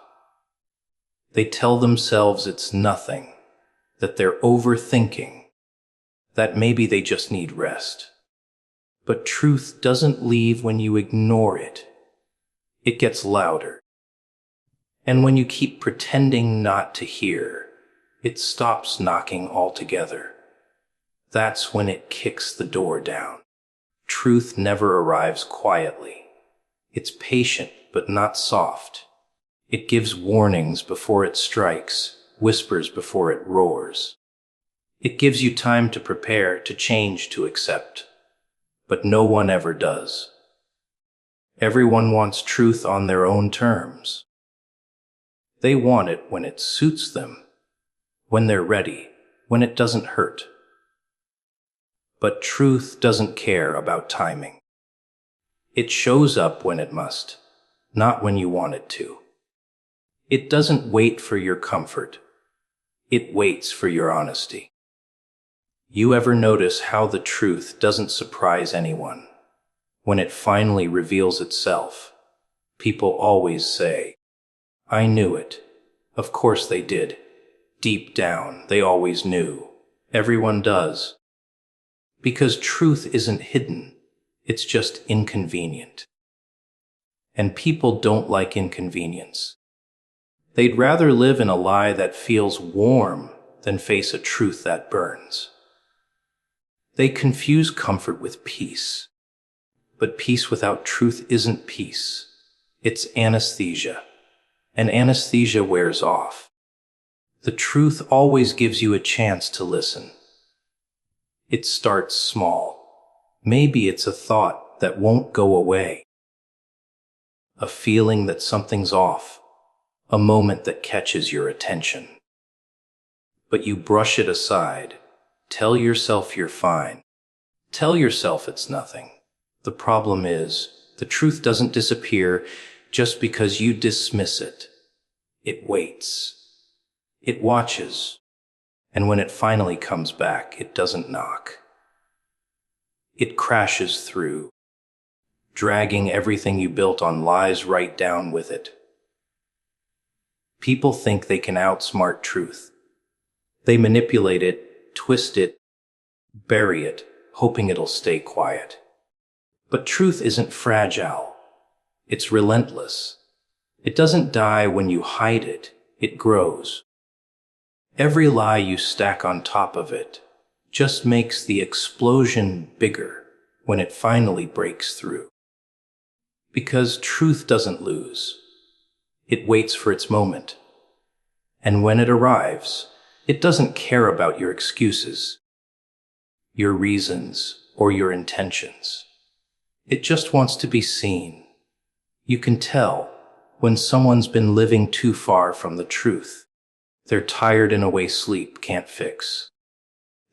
They tell themselves it's nothing, that they're overthinking, that maybe they just need rest. But truth doesn't leave when you ignore it. It gets louder. And when you keep pretending not to hear, it stops knocking altogether. That's when it kicks the door down. Truth never arrives quietly. It's patient, but not soft. It gives warnings before it strikes, whispers before it roars. It gives you time to prepare, to change, to accept. But no one ever does. Everyone wants truth on their own terms. They want it when it suits them, when they're ready, when it doesn't hurt. But truth doesn't care about timing. It shows up when it must, not when you want it to. It doesn't wait for your comfort. It waits for your honesty. You ever notice how the truth doesn't surprise anyone? When it finally reveals itself, people always say, "I knew it." Of course they did. Deep down, they always knew. Everyone does. Because truth isn't hidden, it's just inconvenient. And people don't like inconvenience. They'd rather live in a lie that feels warm than face a truth that burns. They confuse comfort with peace. But peace without truth isn't peace. It's anesthesia. And anesthesia wears off. The truth always gives you a chance to listen. It starts small. Maybe it's a thought that won't go away. A feeling that something's off. A moment that catches your attention. But you brush it aside. Tell yourself you're fine. Tell yourself it's nothing. The problem is, the truth doesn't disappear just because you dismiss it. It waits. It watches. And when it finally comes back, it doesn't knock. It crashes through, dragging everything you built on lies right down with it. People think they can outsmart truth. They manipulate it, twist it, bury it, hoping it'll stay quiet. But truth isn't fragile. It's relentless. It doesn't die when you hide it. It grows. Every lie you stack on top of it just makes the explosion bigger when it finally breaks through. Because truth doesn't lose. It waits for its moment. And when it arrives, it doesn't care about your excuses, your reasons, or your intentions. It just wants to be seen. You can tell when someone's been living too far from the truth. They're tired in a way sleep can't fix.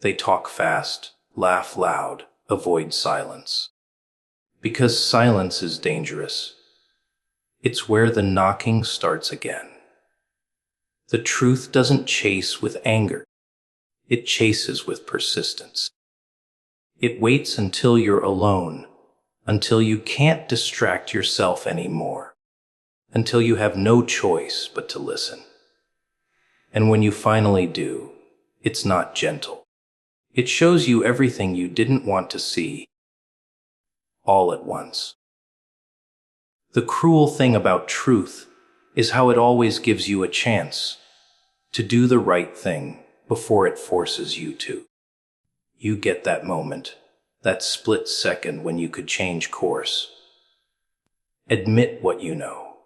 They talk fast, laugh loud, avoid silence. Because silence is dangerous. It's where the knocking starts again. The truth doesn't chase with anger. It chases with persistence. It waits until you're alone, until you can't distract yourself anymore, until you have no choice but to listen. And when you finally do, it's not gentle. It shows you everything you didn't want to see, all at once. The cruel thing about truth is how it always gives you a chance to do the right thing before it forces you to. You get that moment, that split second when you could change course. Admit what you know.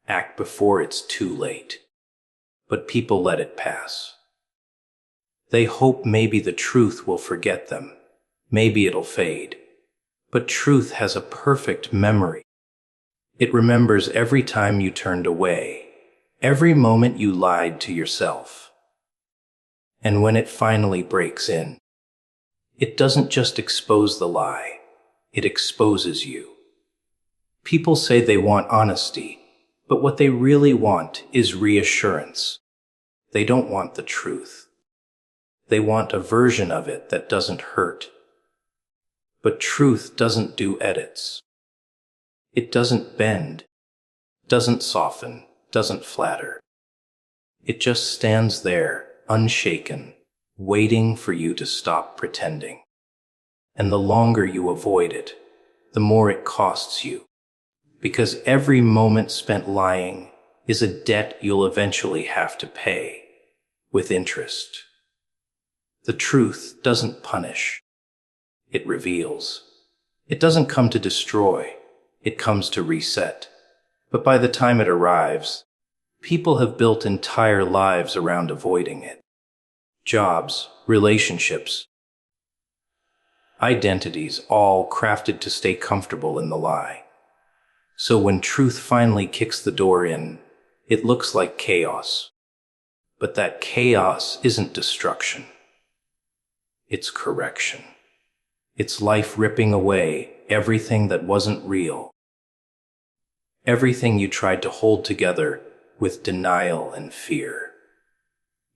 Act before it's too late. But people let it pass. They hope maybe the truth will forget them. Maybe it'll fade. But truth has a perfect memory. It remembers every time you turned away, every moment you lied to yourself. And when it finally breaks in, it doesn't just expose the lie, it exposes you. People say they want honesty, but what they really want is reassurance. They don't want the truth. They want a version of it that doesn't hurt. But truth doesn't do edits. It doesn't bend, doesn't soften, doesn't flatter. It just stands there, unshaken, waiting for you to stop pretending. And the longer you avoid it, the more it costs you. Because every moment spent lying is a debt you'll eventually have to pay, with interest. The truth doesn't punish. It reveals. It doesn't come to destroy. It comes to reset. But by the time it arrives, People have built entire lives around avoiding it. Jobs, relationships, identities, all crafted to stay comfortable in the lie. So when truth finally kicks the door in, it looks like chaos. But that chaos isn't destruction. It's correction. It's life ripping away everything that wasn't real. Everything you tried to hold together with denial and fear.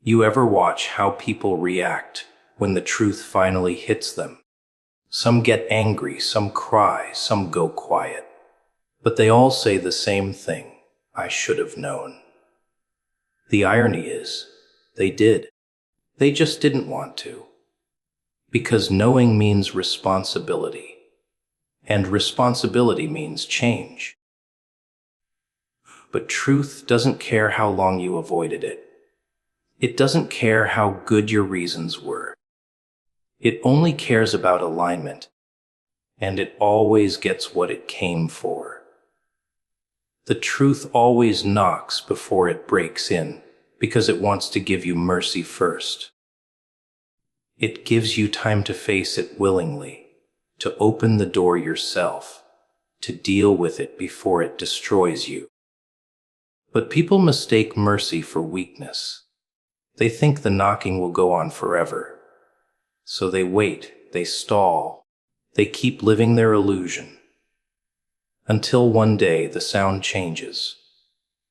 You ever watch how people react when the truth finally hits them? Some get angry, some cry, some go quiet. But they all say the same thing: I should have known. The irony is, they did. They just didn't want to. Because knowing means responsibility. And responsibility means change. But truth doesn't care how long you avoided it. It doesn't care how good your reasons were. It only cares about alignment. And it always gets what it came for. The truth always knocks before it breaks in, because it wants to give you mercy first. It gives you time to face it willingly, to open the door yourself, to deal with it before it destroys you. But people mistake mercy for weakness. They think the knocking will go on forever. So they wait, they stall, they keep living their illusion. Until one day the sound changes.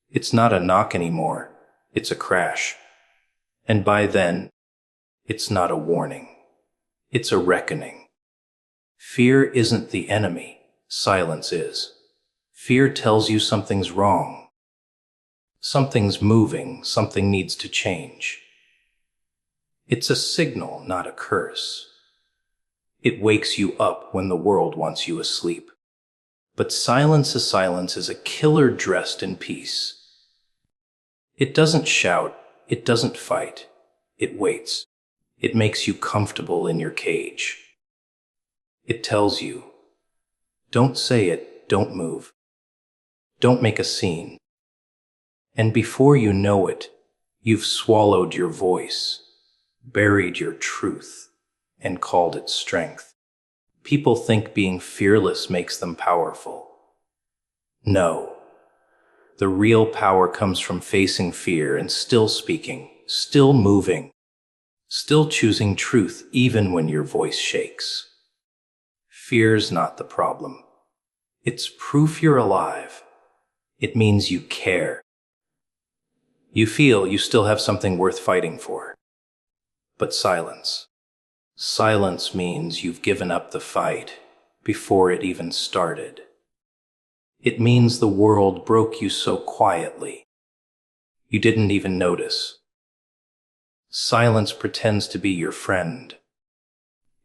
It's not a knock anymore, it's a crash. And by then, it's not a warning, it's a reckoning. Fear isn't the enemy, silence is. Fear tells you something's wrong. Something's moving, something needs to change. It's a signal, not a curse. It wakes you up when the world wants you asleep. But silence is a killer dressed in peace. It doesn't shout, it doesn't fight, it waits. It makes you comfortable in your cage. It tells you, don't say it, don't move. Don't make a scene. And before you know it, you've swallowed your voice, buried your truth, and called it strength. People think being fearless makes them powerful. No. The real power comes from facing fear and still speaking, still moving, still choosing truth even when your voice shakes. Fear's not the problem. It's proof you're alive. It means you care. You feel you still have something worth fighting for. But silence. Silence means you've given up the fight before it even started. It means the world broke you so quietly. You didn't even notice. Silence pretends to be your friend.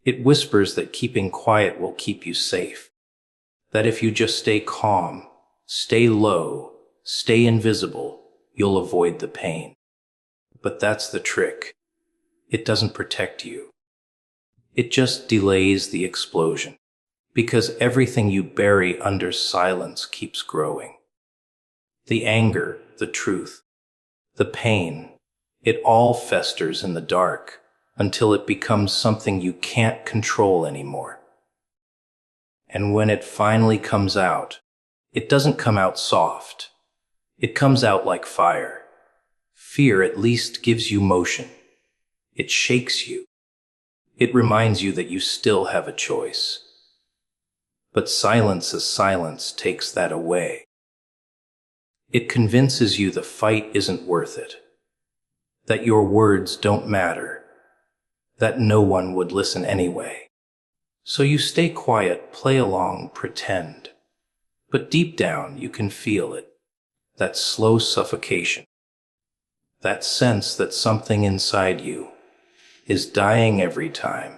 It whispers that keeping quiet will keep you safe. That if you just stay calm, stay low, stay invisible, you'll avoid the pain. But that's the trick. It doesn't protect you. It just delays the explosion. Because everything you bury under silence keeps growing. The anger, the truth, the pain, it all festers in the dark until it becomes something you can't control anymore. And when it finally comes out, it doesn't come out soft. It comes out like fire. Fear at least gives you motion. It shakes you. It reminds you that you still have a choice. But silence takes that away. It convinces you the fight isn't worth it. That your words don't matter. That no one would listen anyway. So you stay quiet, play along, pretend. But deep down you can feel it. That slow suffocation. That sense that something inside you is dying every time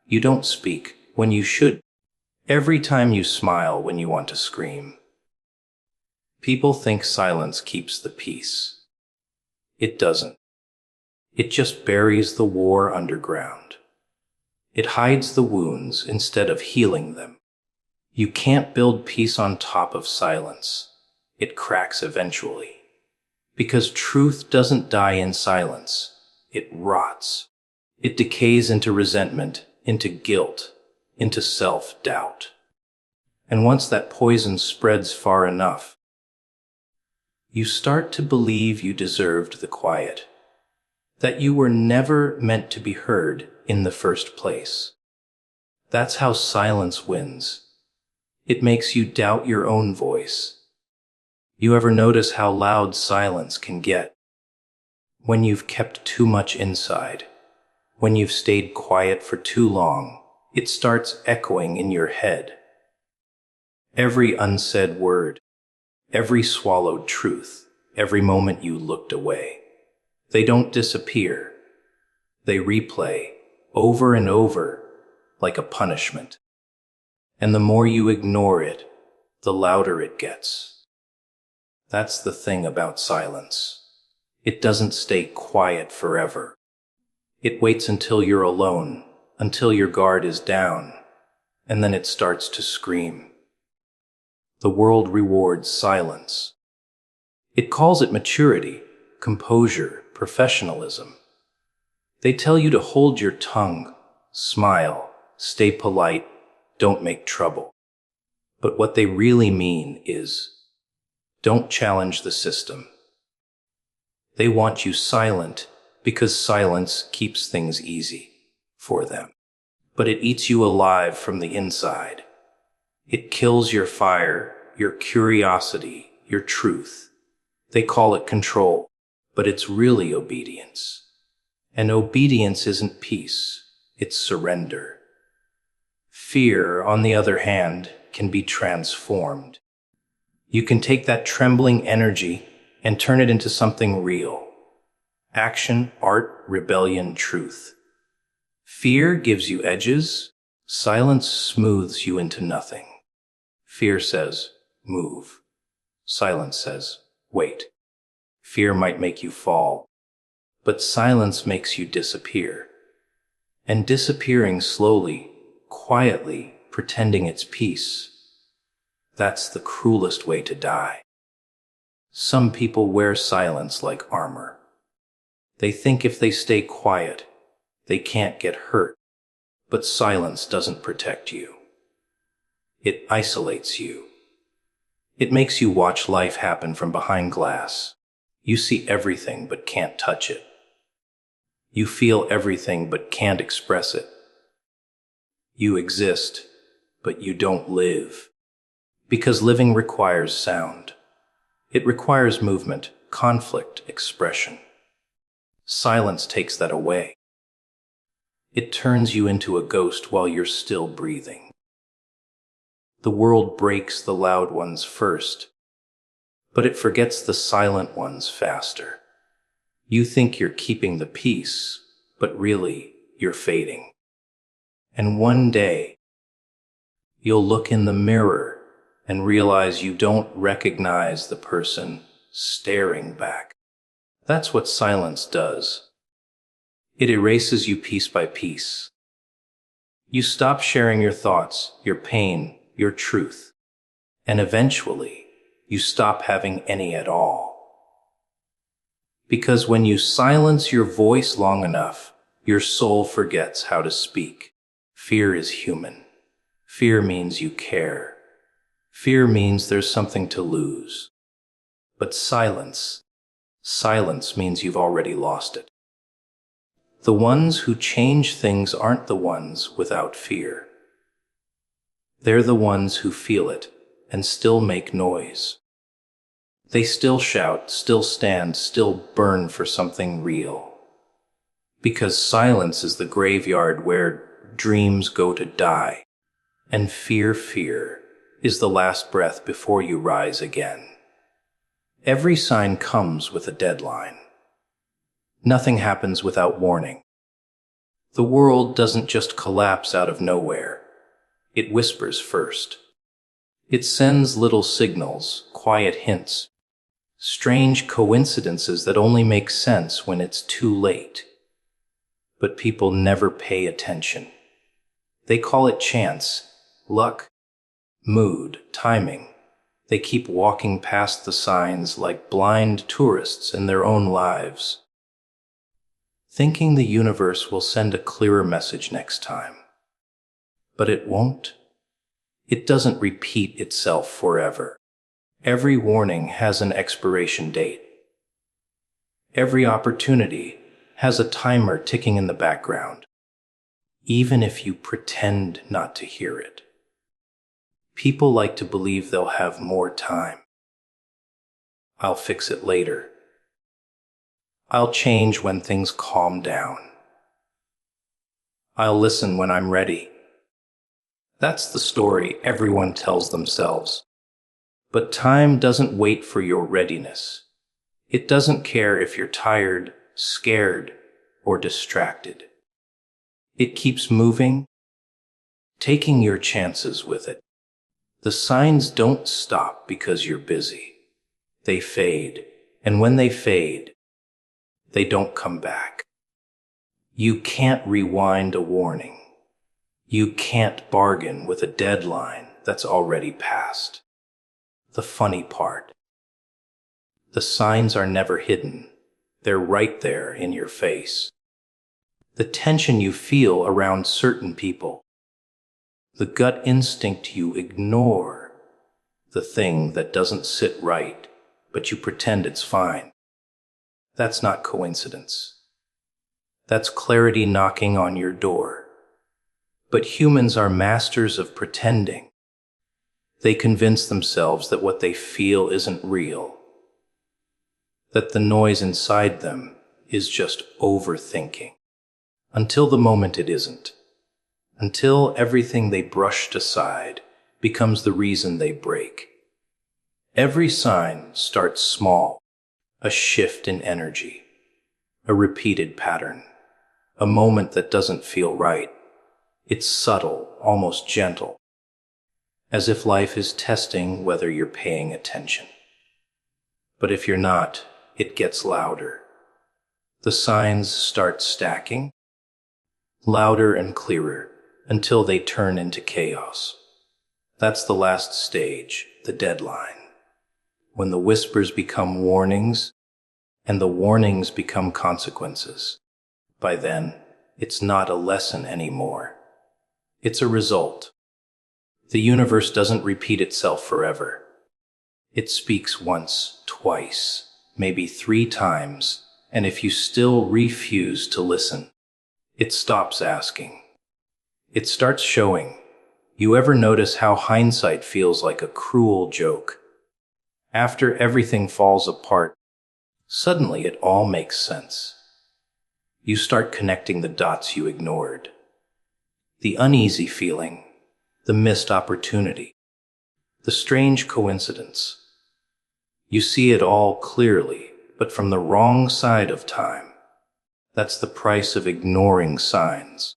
you don't speak when you should. Every time you smile when you want to scream. People think silence keeps the peace. It doesn't. It just buries the war underground. It hides the wounds instead of healing them. You can't build peace on top of silence. It cracks eventually. Because truth doesn't die in silence. It rots. It decays into resentment, into guilt, into self-doubt. And once that poison spreads far enough, you start to believe you deserved the quiet, that you were never meant to be heard in the first place. That's how silence wins. It makes you doubt your own voice. You ever notice how loud silence can get? When you've kept too much inside, when you've stayed quiet for too long, it starts echoing in your head. Every unsaid word, every swallowed truth, every moment you looked away. They don't disappear. They replay over and over like a punishment. And the more you ignore it, the louder it gets. That's the thing about silence. It doesn't stay quiet forever. It waits until you're alone, until your guard is down, and then it starts to scream. The world rewards silence. It calls it maturity, composure, professionalism. They tell you to hold your tongue, smile, stay polite, don't make trouble. But what they really mean is, don't challenge the system. They want you silent because silence keeps things easy for them. But it eats you alive from the inside. It kills your fire, your curiosity, your truth. They call it control, but it's really obedience. And obedience isn't peace, it's surrender. Fear, on the other hand, can be transformed. You can take that trembling energy and turn it into something real. Action, art, rebellion, truth. Fear gives you edges. Silence smooths you into nothing. Fear says, move. Silence says, wait. Fear might make you fall, but silence makes you disappear. And disappearing slowly, quietly, pretending it's peace, that's the cruelest way to die. Some people wear silence like armor. They think if they stay quiet, they can't get hurt. But silence doesn't protect you. It isolates you. It makes you watch life happen from behind glass. You see everything but can't touch it. You feel everything but can't express it. You exist, but you don't live. Because living requires sound. It requires movement, conflict, expression. Silence takes that away. It turns you into a ghost while you're still breathing. The world breaks the loud ones first, but it forgets the silent ones faster. You think you're keeping the peace, but really, you're fading. And one day, you'll look in the mirror and realize you don't recognize the person staring back. That's what silence does. It erases you piece by piece. You stop sharing your thoughts, your pain, your truth, and eventually, you stop having any at all. Because when you silence your voice long enough, your soul forgets how to speak. Fear is human. Fear means you care. Fear means there's something to lose. But silence means you've already lost it. The ones who change things aren't the ones without fear. They're the ones who feel it and still make noise. They still shout, still stand, still burn for something real. Because silence is the graveyard where dreams go to die, and fear is the last breath before you rise again. Every sign comes with a deadline. Nothing happens without warning. The world doesn't just collapse out of nowhere. It whispers first. It sends little signals, quiet hints, strange coincidences that only make sense when it's too late. But people never pay attention. They call it chance, luck, mood, timing. They keep walking past the signs like blind tourists in their own lives, thinking the universe will send a clearer message next time. But it won't. It doesn't repeat itself forever. Every warning has an expiration date. Every opportunity has a timer ticking in the background, even if you pretend not to hear it. People like to believe they'll have more time. I'll fix it later. I'll change when things calm down. I'll listen when I'm ready. That's the story everyone tells themselves. But time doesn't wait for your readiness. It doesn't care if you're tired, scared, or distracted. It keeps moving, taking your chances with it. The signs don't stop because you're busy. They fade, and when they fade, they don't come back. You can't rewind a warning. You can't bargain with a deadline that's already passed. The funny part: the signs are never hidden. They're right there in your face. The tension you feel around certain people, the gut instinct you ignore, the thing that doesn't sit right, but you pretend it's fine. That's not coincidence. That's clarity knocking on your door. But humans are masters of pretending. They convince themselves that what they feel isn't real, that the noise inside them is just overthinking, until the moment it isn't, until everything they brushed aside becomes the reason they break. Every sign starts small, a shift in energy, a repeated pattern, a moment that doesn't feel right. It's subtle, almost gentle, as if life is testing whether you're paying attention. But if you're not, it gets louder. The signs start stacking, louder and clearer, until they turn into chaos. That's the last stage, the deadline, when the whispers become warnings and the warnings become consequences. By then, it's not a lesson anymore. It's a result. The universe doesn't repeat itself forever. It speaks once, twice, maybe 3 times, and if you still refuse to listen, it stops asking. It starts showing. You ever notice how hindsight feels like a cruel joke? After everything falls apart, suddenly it all makes sense. You start connecting the dots you ignored. The uneasy feeling, the missed opportunity, the strange coincidence. You see it all clearly, but from the wrong side of time. That's the price of ignoring signs.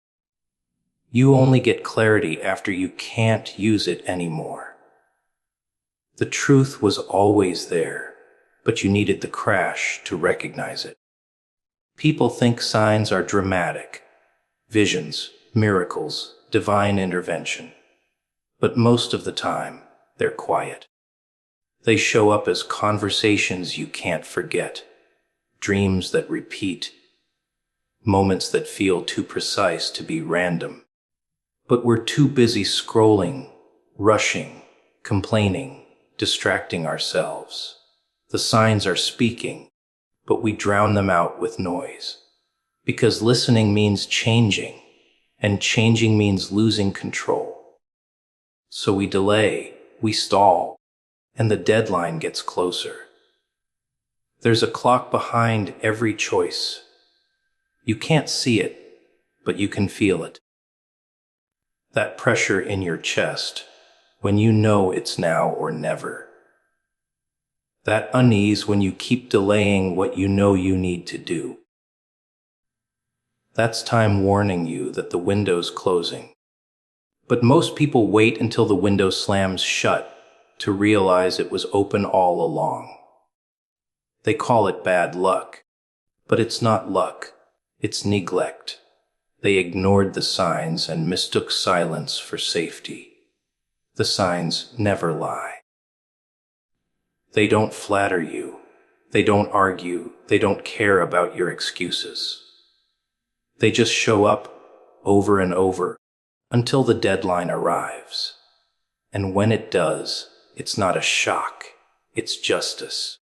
You only get clarity after you can't use it anymore. The truth was always there, but you needed the crash to recognize it. People think signs are dramatic, visions, miracles, divine intervention. But most of the time, they're quiet. They show up as conversations you can't forget, dreams that repeat, moments that feel too precise to be random. But we're too busy scrolling, rushing, complaining, distracting ourselves. The signs are speaking, but we drown them out with noise. Because listening means changing, and changing means losing control. So we delay, we stall, and the deadline gets closer. There's a clock behind every choice. You can't see it, but you can feel it. That pressure in your chest, when you know it's now or never. That unease when you keep delaying what you know you need to do. That's time warning you that the window's closing. But most people wait until the window slams shut to realize it was open all along. They call it bad luck, but it's not luck, it's neglect. They ignored the signs and mistook silence for safety. The signs never lie. They don't flatter you. They don't argue. They don't care about your excuses. They just show up over and over until the deadline arrives. And when it does, it's not a shock, it's justice.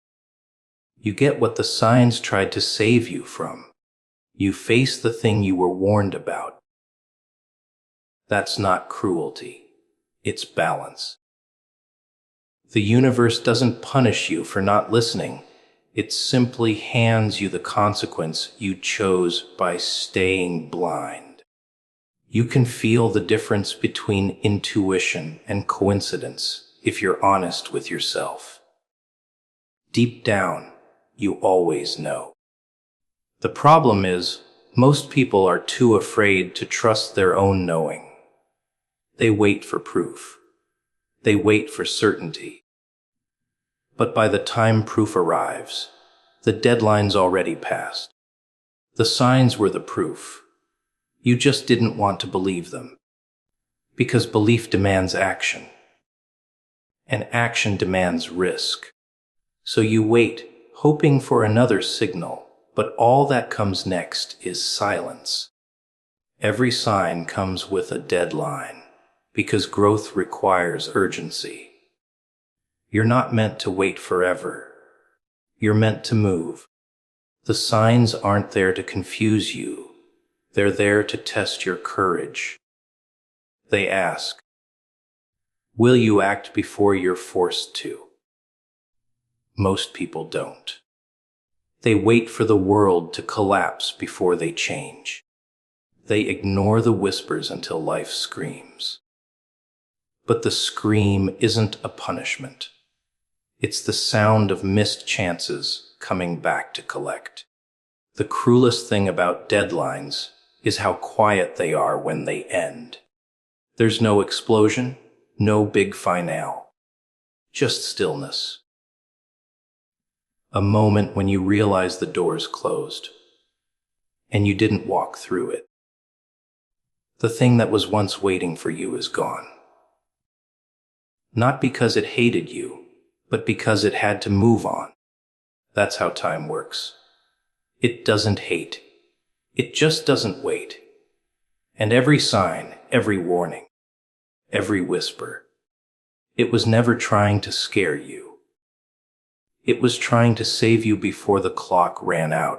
You get what the signs tried to save you from. You face the thing you were warned about. That's not cruelty. It's balance. The universe doesn't punish you for not listening. It simply hands you the consequence you chose by staying blind. You can feel the difference between intuition and coincidence if you're honest with yourself. Deep down, you always know. The problem is, most people are too afraid to trust their own knowing. They wait for proof. They wait for certainty. But by the time proof arrives, the deadline's already passed. The signs were the proof. You just didn't want to believe them. Because belief demands action. And action demands risk. So you wait, hoping for another signal, but all that comes next is silence. Every sign comes with a deadline, because growth requires urgency. You're not meant to wait forever. You're meant to move. The signs aren't there to confuse you. They're there to test your courage. They ask, will you act before you're forced to? Most people don't. They wait for the world to collapse before they change. They ignore the whispers until life screams. But the scream isn't a punishment. It's the sound of missed chances coming back to collect. The cruelest thing about deadlines is how quiet they are when they end. There's no explosion, no big finale, just stillness. A moment when you realize the door's closed, and you didn't walk through it. The thing that was once waiting for you is gone. Not because it hated you, but because it had to move on. That's how time works. It doesn't hate. It just doesn't wait. And every sign, every warning, every whisper, it was never trying to scare you. It was trying to save you before the clock ran out.